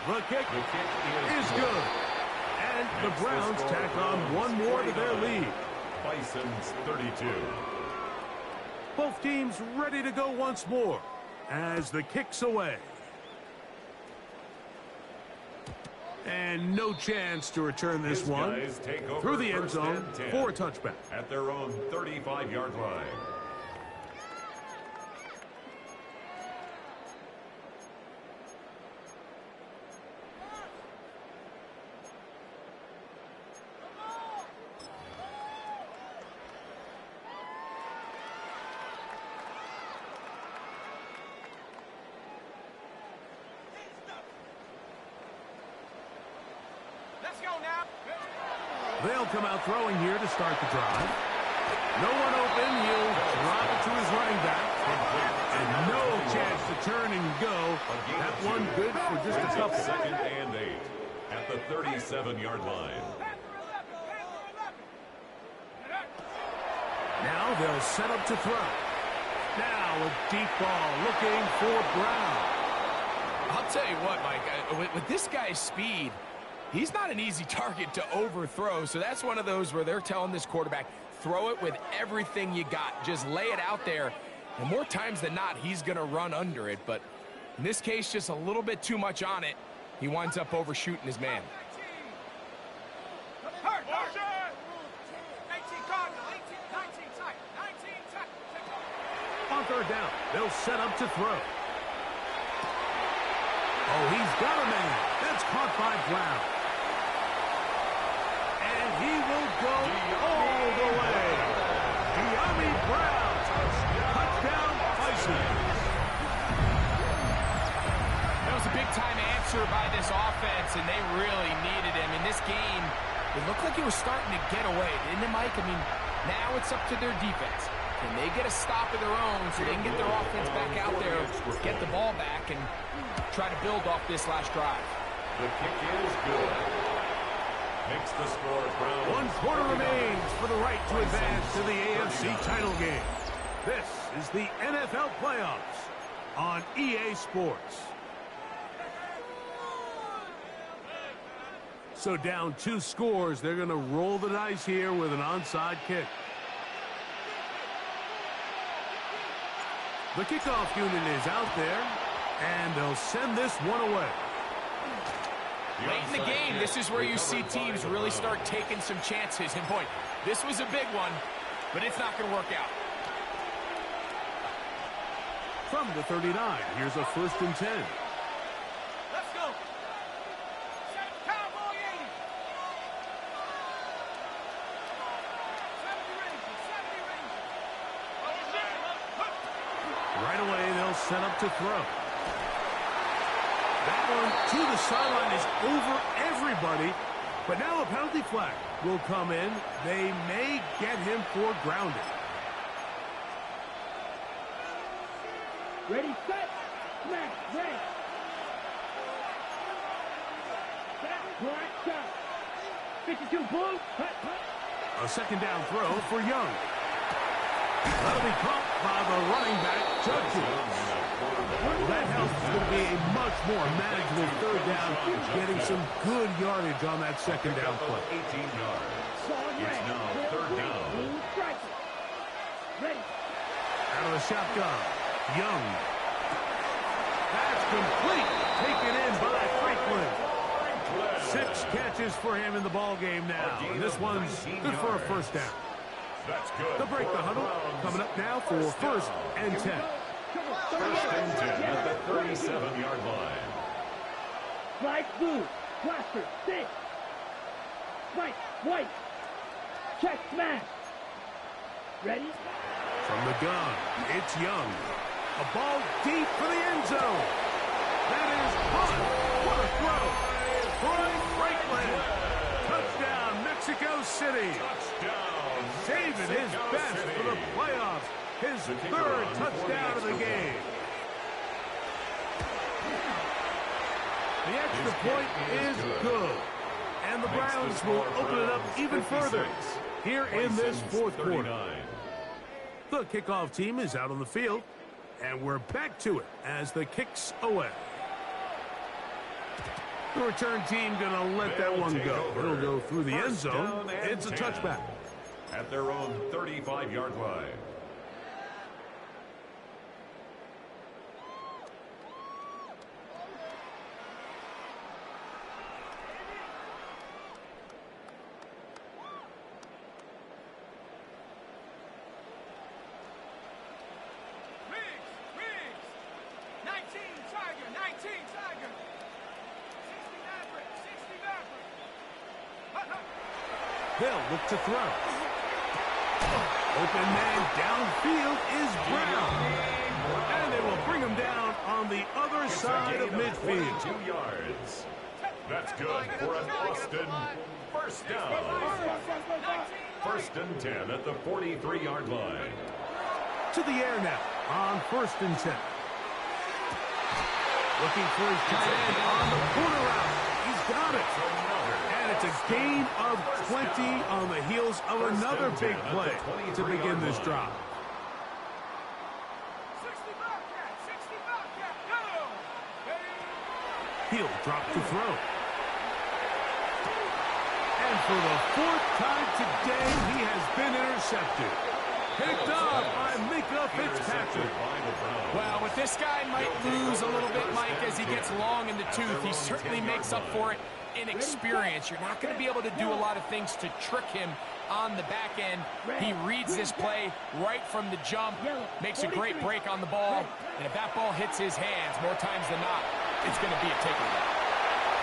Speaker 1: The kick is good. And the Browns tack on one more to their lead.
Speaker 2: Bisons 32.
Speaker 1: Both teams ready to go once more as the kick's away. And no chance to return this one through the end zone for a touchback.
Speaker 2: At their own 35-yard line.
Speaker 1: They'll come out throwing here to start the drive. No one open. He'll drop it to his running back. And no chance to turn and go. That one good for just a couple.
Speaker 2: Second and 8 at the 37-yard line.
Speaker 1: Now they'll set up to throw. Now a deep ball looking for Brown.
Speaker 3: I'll tell you what, Mike, with this guy's speed, he's not an easy target to overthrow, so that's one of those where they're telling this quarterback, throw it with everything you got. Just lay it out there, and more times than not, he's going to run under it. But in this case, just a little bit too much on it. He winds up overshooting his man.
Speaker 1: On third down, they'll set up to throw. Oh, he's got a man. That's caught by Brown. And he will go all the way. Diami Brown. Touchdown, Bisons.
Speaker 3: That was a big-time answer by this offense, and they really needed him. In this game, it looked like it was starting to get away, didn't it, Mike? I mean, now it's up to their defense. Can they get a stop of their own so they can get their offense back out there, get the ball back, and try to build off this last drive?
Speaker 2: The kick is good. Makes the score Brown.
Speaker 1: 1 quarter remains for the right to advance to the AFC title game. This is the NFL playoffs on EA Sports. So down 2 scores, they're going to roll the dice here with an onside kick. The kickoff unit is out there, and they'll send this one away.
Speaker 3: Late in the game, this is where you see teams really start taking some chances. And boy, this was a big one, but it's not going to work out.
Speaker 1: From the 39, here's a 1st and 10.
Speaker 4: Let's go. Set Cowboy 80. 70 Rangers.
Speaker 1: Right away, they'll set up to throw. That one to the sideline is over everybody, but now a penalty flag will come in. They may get him for grounding.
Speaker 5: Ready, set, smash, ready. Set, right, shot. 52, boom, cut.
Speaker 1: A 2nd down throw for Young. That'll be caught by the running back, Judges. That helps to be a much more manageable 3rd down, getting some good yardage on that 2nd down play.
Speaker 2: 18 yards. It's now 3rd down.
Speaker 5: Ready.
Speaker 1: Out of the shotgun, Young. That's complete. Taken in by Franklin. 6 catches for him in the ball game now. And this one's good for a 1st down.
Speaker 2: That's good.
Speaker 1: They'll break the huddle. Coming up now for 1st and 10.
Speaker 2: 1st and 10 at the 37-yard line.
Speaker 5: Slide blue, cluster, 6. Right, white. Check, smash. Ready?
Speaker 1: From the gun, it's Young. A ball deep for the end zone. That is caught. What a throw. Troy Franklin. Touchdown, Mexico City.
Speaker 2: Touchdown.
Speaker 1: Saving his best for the playoffs. His 3rd touchdown of the game. The extra point is good. And the Browns will open it up even further here in this 4th quarter. The kickoff team is out on the field, and we're back to it as the kick's away. The return team going to let that one go. It'll go through the end zone. It's a touchback.
Speaker 2: At their own 35-yard line.
Speaker 4: Riggs. 19 Tiger. 19 Tiger. 60 Maverick.
Speaker 1: They'll look to throw. Open man downfield is Brown. And they will bring him down on the other side of midfield.
Speaker 2: 2 yards. That's good for an Austin 1st down. 1st and 10 at the 43-yard line.
Speaker 1: To the air now on 1st and 10. Looking for his tight end on the corner route. He's got it. And it's a gain of 20 on the heels of another big play to begin this drive.
Speaker 4: 60 Bobcat. 60 Bobcat. Go.
Speaker 1: He'll drop to throw. And for the 4th time today, he has been intercepted. Picked up by Mika Fitzpatrick.
Speaker 3: Well, with this guy might lose a little bit, Mike, as he gets long in the tooth. He certainly makes up for it in experience. You're not going to be able to do a lot of things to trick him on the back end. He reads this play right from the jump, makes a great break on the ball, and if that ball hits his hands more times than not, it's going to be a takeaway.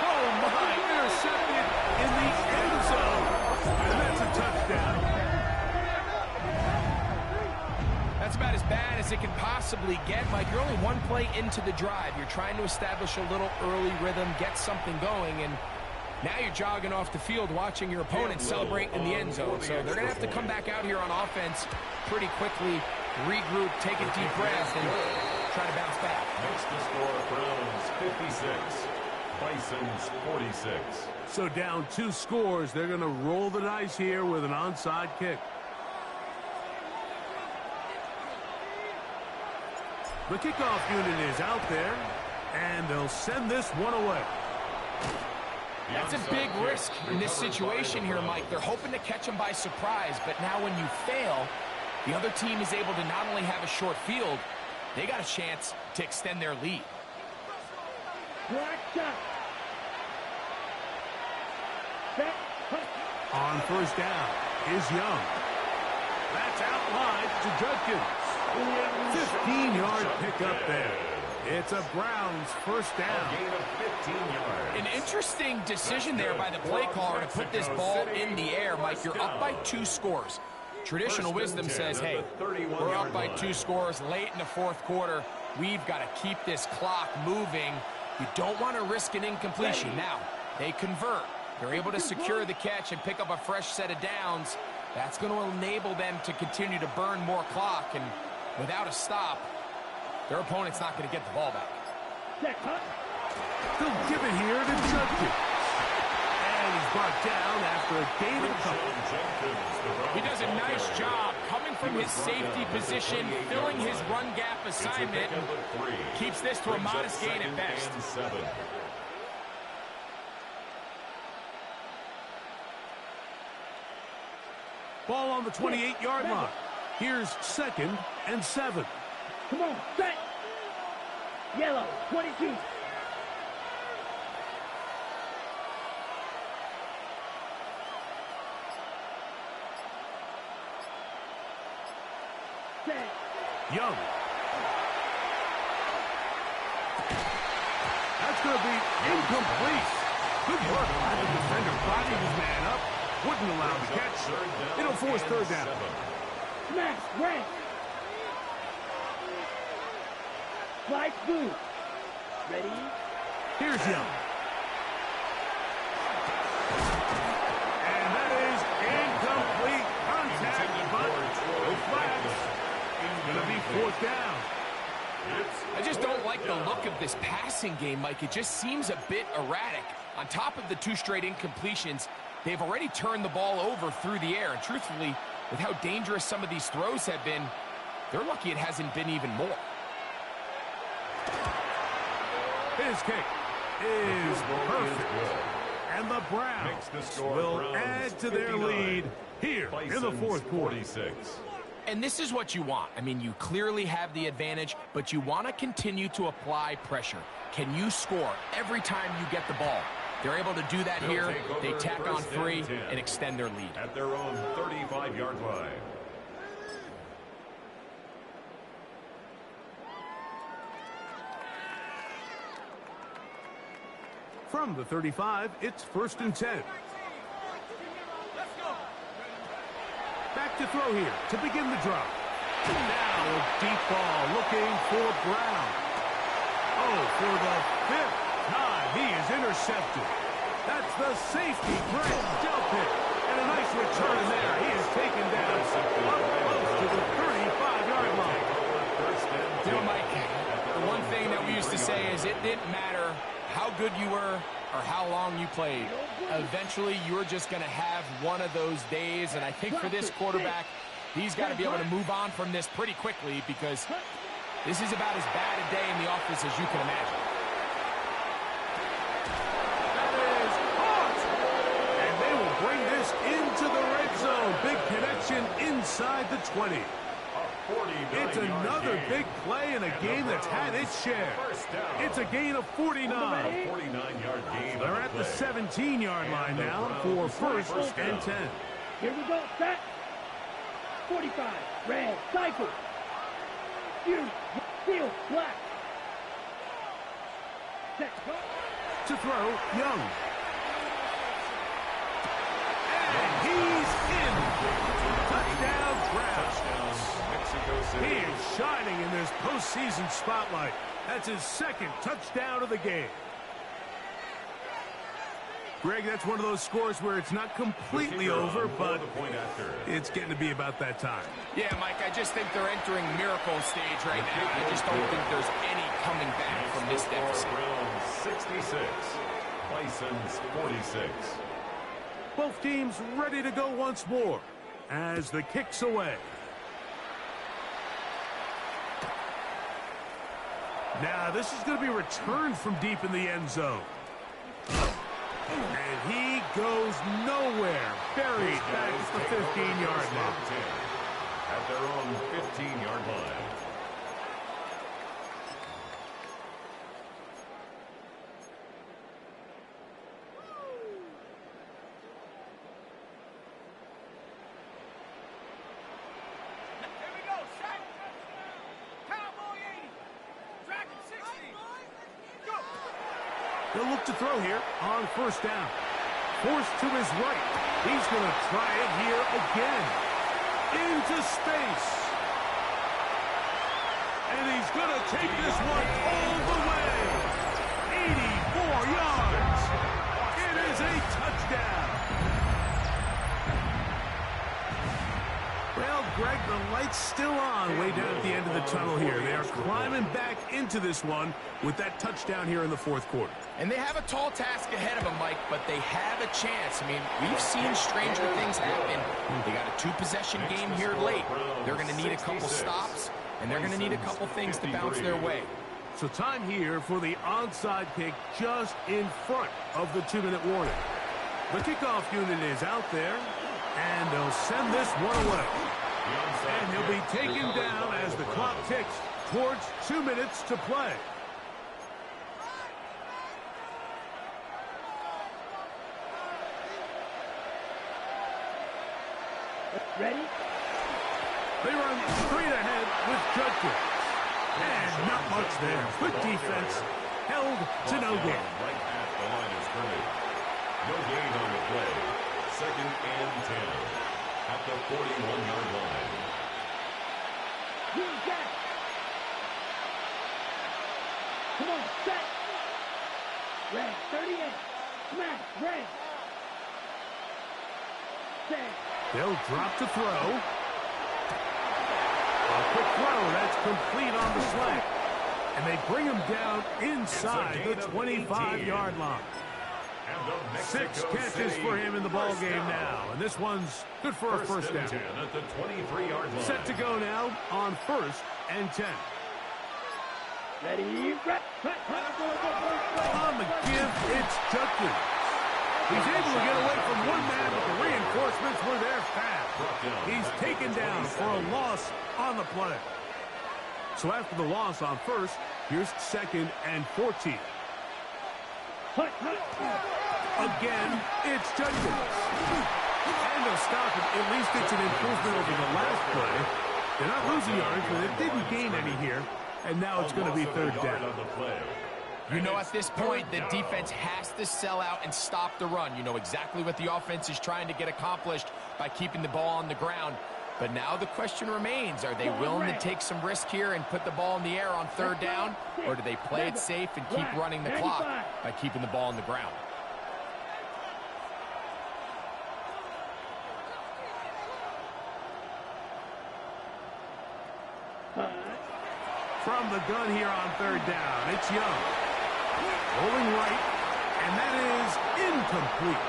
Speaker 1: Oh, my, intercepted in the end zone. And that's a touchdown.
Speaker 3: That's about as bad as it can possibly get, Mike. You're only 1 play into the drive. You're trying to establish a little early rhythm, get something going, and now you're jogging off the field watching your opponent celebrate in the end zone. So they're going to have to come back out here on offense pretty quickly, regroup, take a deep breath, and try to bounce back.
Speaker 2: Makes the score Browns 56, Bisons 46.
Speaker 1: So down 2 scores, they're going to roll the dice here with an onside kick. The kickoff unit is out there, and they'll send this one away.
Speaker 3: That's a big risk in this situation here, Mike. They're hoping to catch him by surprise, but now when you fail, the other team is able to not only have a short field, they got a chance to extend their lead.
Speaker 5: Black shot. Set.
Speaker 1: On first down is Young. That's out wide to Judkins. 15-yard pickup there. It's a Browns first down.
Speaker 2: A gain of 15 yards.
Speaker 3: An interesting decision there by the play caller to put this ball in the air. Mike, you're up by 2 scores. Traditional wisdom says, hey, we're up by 2 scores late in the fourth quarter. We've got to keep this clock moving. You don't want to risk an incompletion. Now, they convert. They're able to secure the catch and pick up a fresh set of downs. That's going to enable them to continue to burn more clock. And without a stop, their opponent's not going to get the ball back.
Speaker 1: They'll give it here to Judkins. And he's brought down after a gain of a couple.
Speaker 3: He does a nice job coming from his safety position, filling his run gap assignment, and keeps this to a modest gain at best.
Speaker 1: Ball on the 28-yard line. Here's 2nd and 7.
Speaker 5: Come on, set. Yellow, 22. Set.
Speaker 1: Young. That's going to be incomplete. Good work by the defender, binding his man up. Wouldn't allow the catch. It'll force third down.
Speaker 5: Smash, red. Slide through. Ready?
Speaker 1: Here's Young. And that is incomplete contact, but no flags. Going to be fourth down.
Speaker 3: I just don't like the look of this passing game, Mike. It just seems a bit erratic. On top of the 2 straight incompletions, they've already turned the ball over through the air. And truthfully, with how dangerous some of these throws have been, they're lucky it hasn't been even more.
Speaker 1: His kick is perfect. And the Browns will add to their lead here in the fourth quarter.
Speaker 3: And this is what you want. I mean, you clearly have the advantage, but you want to continue to apply pressure. Can you score every time you get the ball? They're able to do that here. They tack on 3 and extend their lead.
Speaker 2: At their own 35-yard line.
Speaker 1: From the 35, it's 1st and 10. Back to throw here to begin the drive. Now a deep ball looking for Brown. Oh, for the 5th time, he is intercepted. That's the safety, Greg Delpit. And a nice return there. He is taken down up close to the 35-yard line.
Speaker 3: You know, Mike, the one thing that we used to say is it didn't matter how good you were or how long you played. Eventually, you're just going to have one of those days, and I think for this quarterback, he's got to be able to move on from this pretty quickly because this is about as bad a day in the office as you can imagine.
Speaker 1: That is caught! And they will bring this into the red zone. Big connection inside the 20. It's another big play in a game that's had its share. It's a gain of 49. They're at the 17-yard line now for 1st and 10.
Speaker 5: Here we go, set. 45, red, cycle. Fuse, field, black. Set, go.
Speaker 1: To throw, Young. And he's in. Touchdown, Browns. He is shining in this postseason spotlight. That's his 2nd touchdown of the game. Greg, that's one of those scores where it's not completely over, but it's getting to be about that time.
Speaker 3: Yeah, Mike, I just think they're entering miracle stage right now. I just don't think there's any coming back from this deficit.
Speaker 2: Browns 66, Bisons 46.
Speaker 1: Both teams ready to go once more as the kick's away. Now, this is going to be returned from deep in the end zone. And he goes nowhere. Buried back at the 15-yard line.
Speaker 2: At their own 15-yard line.
Speaker 1: He'll look to throw here on first down. Forced to his right. He's going to try it here again. Into space. And he's going to take this one all the way. 84 yards. It is a touchdown. Well, Greg, the light's still on way down at the end of the tunnel here. They are climbing back into this one with that touchdown here in the fourth quarter.
Speaker 3: And they have a tall task ahead of them, Mike, but they have a chance. I mean, we've seen stranger things happen. They got a two-possession game here late. They're going to need a couple stops, and they're going to need a couple things to bounce their way.
Speaker 1: So time here for the onside kick just in front of the 2-minute warning. The kickoff unit is out there, and they'll send this one away. And he'll be taken down as the clock ticks towards 2 minutes to play.
Speaker 5: Ready?
Speaker 1: They run straight ahead with Judkins. And not much there. Good defense. Held to no gain.
Speaker 2: Right at the line of scrimmage. No gain on the play. 2nd and 10. At the 41-yard line.
Speaker 5: He's back. Come on, set. Red, 38. Smash, red. Set.
Speaker 1: They'll drop to throw. A quick throw. That's complete on the slant. And they bring him down inside the 25-yard line. 6 catches for him in the ball game now. And this one's good for a first down.
Speaker 2: At the 23-yard line.
Speaker 1: Set to go now on 1st and 10.
Speaker 5: Ready, red.
Speaker 1: On the give, it's Judkins. He's able to get away from one man, but the reinforcements were there fast. He's taken down for a loss on the play. So after the loss on 1st, here's 2nd and 14. Again, it's Judkins. And they'll stop it. At least it's an improvement over the last play. They're not losing yards, but they didn't gain any here. And now it's going to be 3rd down.
Speaker 3: You know, at this point, the defense has to sell out and stop the run. You know exactly what the offense is trying to get accomplished by keeping the ball on the ground. But now the question remains, are they willing to take some risk here and put the ball in the air on 3rd down? Or do they play it safe and keep running the clock by keeping the ball on the ground?
Speaker 1: From the gun here on 3rd down, it's Young. Rolling right, and that is incomplete.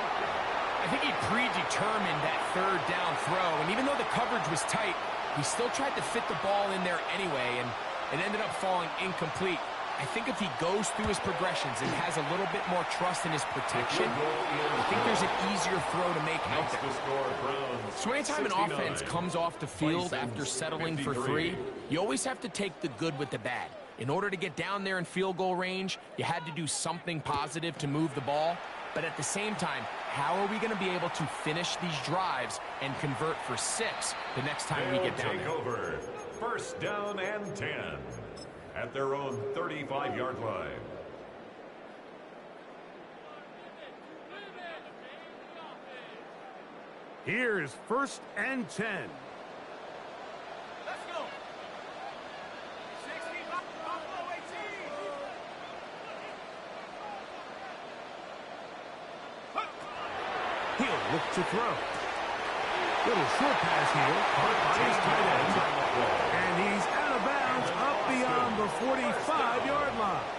Speaker 3: I think he predetermined that 3rd down throw, and even though the coverage was tight, he still tried to fit the ball in there anyway, and it ended up falling incomplete. I think if he goes through his progressions and has a little bit more trust in his protection, I think there's an easier throw to make out there. So anytime an offense comes off the field after settling for 3, you always have to take the good with the bad. In order to get down there in field goal range, you had to do something positive to move the ball. But at the same time, how are we going to be able to finish these drives and convert for 6 the next time we get down there?
Speaker 2: Over. 1st down and 10 at their own 35-yard line.
Speaker 1: Here's 1st and 10.
Speaker 4: Let's go. 60, Buffalo 18.
Speaker 1: He'll look to throw. Little short pass here, caught by his tight end. And he's out of bounds up beyond the 45-yard line.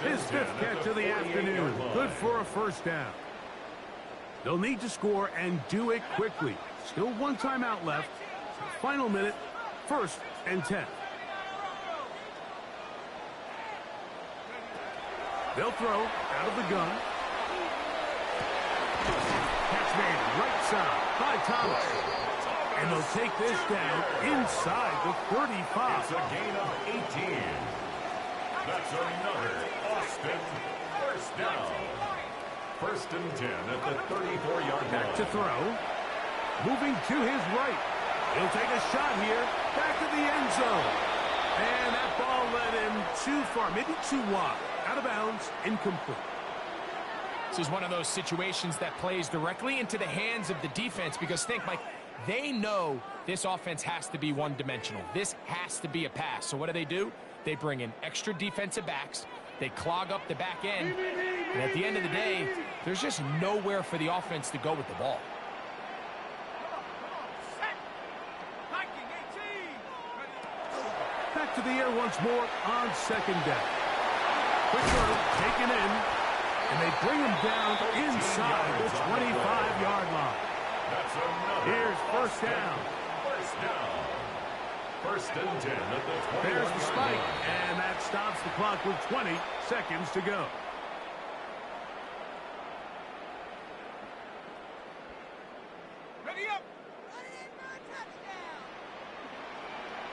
Speaker 1: His 5th catch of the afternoon. Good for a 1st down. They'll need to score and do it quickly. Still 1 timeout left. Final minute, 1st and 10. They'll throw out of the gun. Catch made right side by Thomas. And they'll take this down inside the 35.
Speaker 2: It's a gain of 18. That's another Austin first down. First and 10 at the 34-yard line.
Speaker 1: Back to throw. Moving to his right. He'll take a shot here. Back to the end zone. And that ball led him too far, maybe too wide. Out of bounds, incomplete.
Speaker 3: This is one of those situations that plays directly into the hands of the defense because think, Mike, they know this offense has to be one-dimensional. This has to be a pass. So what do? They bring in extra defensive backs. They clog up the back end. And at the end of the day, there's just nowhere for the offense to go with the ball.
Speaker 1: Back to the air once more on second down. Quick throw taken in, and they bring him down inside the 25-yard line.
Speaker 2: That's another.
Speaker 1: Here's first down.
Speaker 2: First down. First and 10 at the 20.
Speaker 1: There's the spike, and that stops the clock with 20 seconds to go.
Speaker 4: Ready up.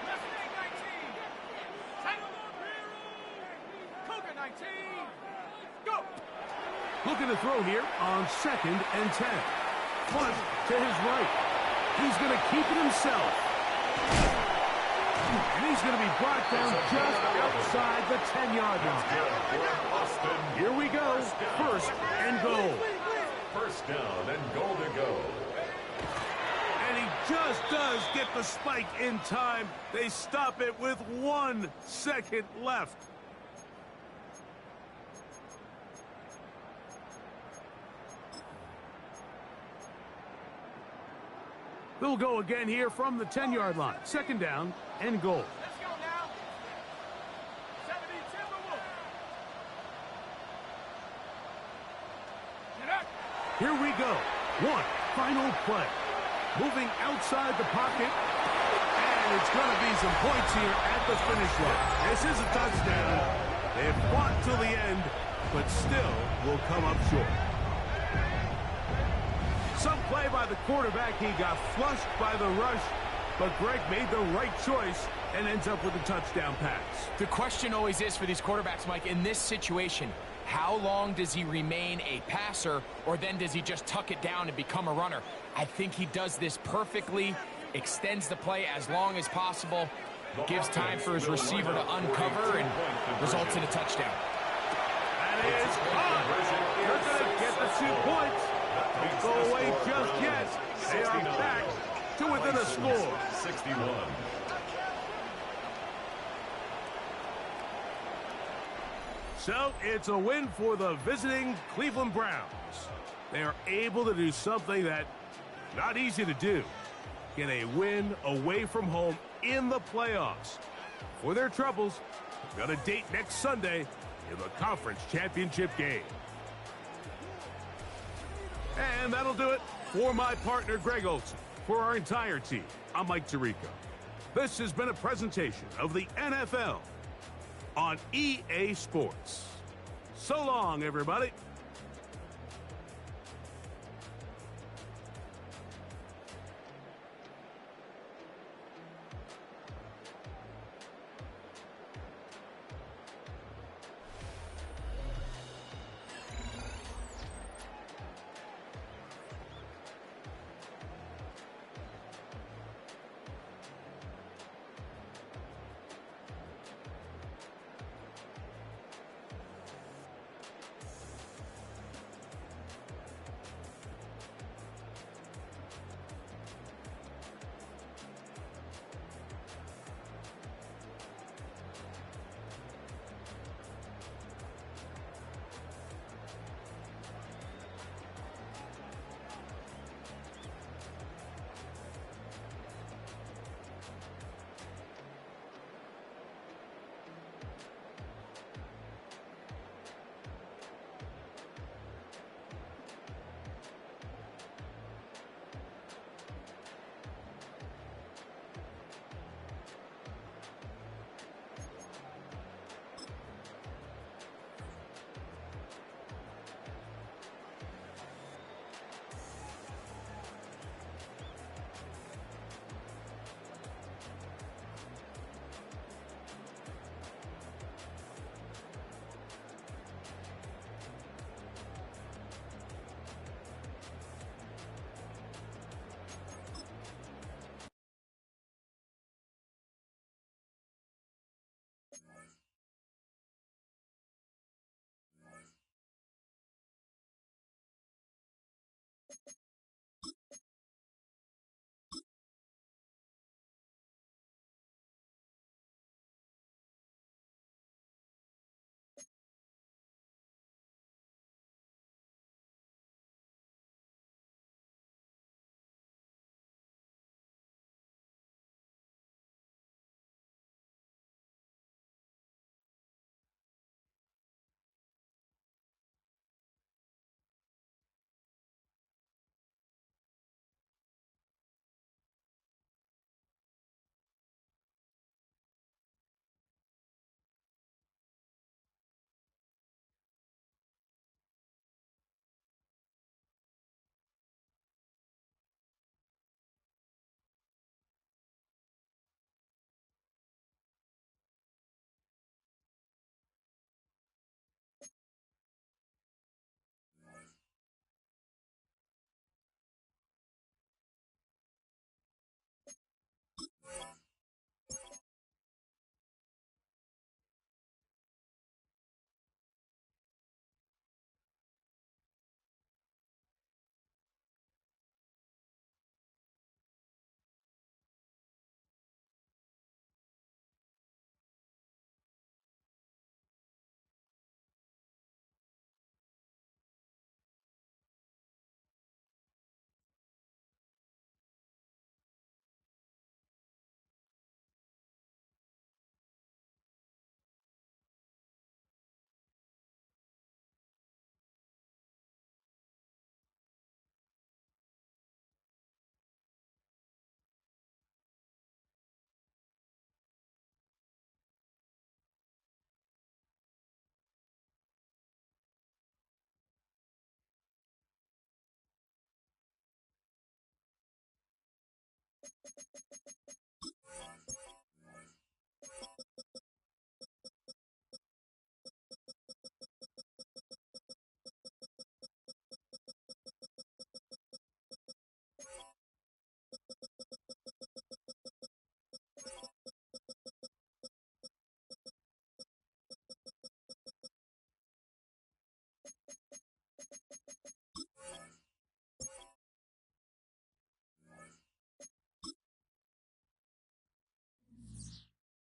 Speaker 4: Mustang 19. Cougar 19. Go.
Speaker 1: Looking to throw here on second and 10. Flush to his right. He's going to keep it himself. And he's going to be brought down just outside the 10-yard line. Here we go. First and goal.
Speaker 2: First down and goal to go.
Speaker 1: And he just does get the spike in time. They stop it with 1 second left. They'll go again here from the 10-yard line. Second down and goal.
Speaker 4: Let's go now. 70 Timberwolves. Get up.
Speaker 1: Here we go. One final play. Moving outside the pocket. And it's going to be some points here at the finish line. This is a touchdown. They've fought till the end, but still will come up short. Some play by the quarterback. He got flushed by the rush, but Greg made the right choice and ends up with a touchdown pass.
Speaker 3: The question always is for these quarterbacks, Mike, in this situation, how long does he remain a passer, or then does he just tuck it down and become a runner? I think he does this perfectly, extends the play as long as possible, gives time for his receiver to uncover, and results in a touchdown.
Speaker 1: That is caught. They're going to get the 2 points. Don't go away just yet. They are back to within a score.
Speaker 2: 61.
Speaker 1: So it's a win for the visiting Cleveland Browns. They are able to do something that not easy to do. Get a win away from home in the playoffs. For their troubles, got a date next Sunday in the conference championship game. And that'll do it for my partner, Greg Olson. For our entire team, I'm Mike Tirico. This has been a presentation of the NFL on EA Sports. So long, everybody.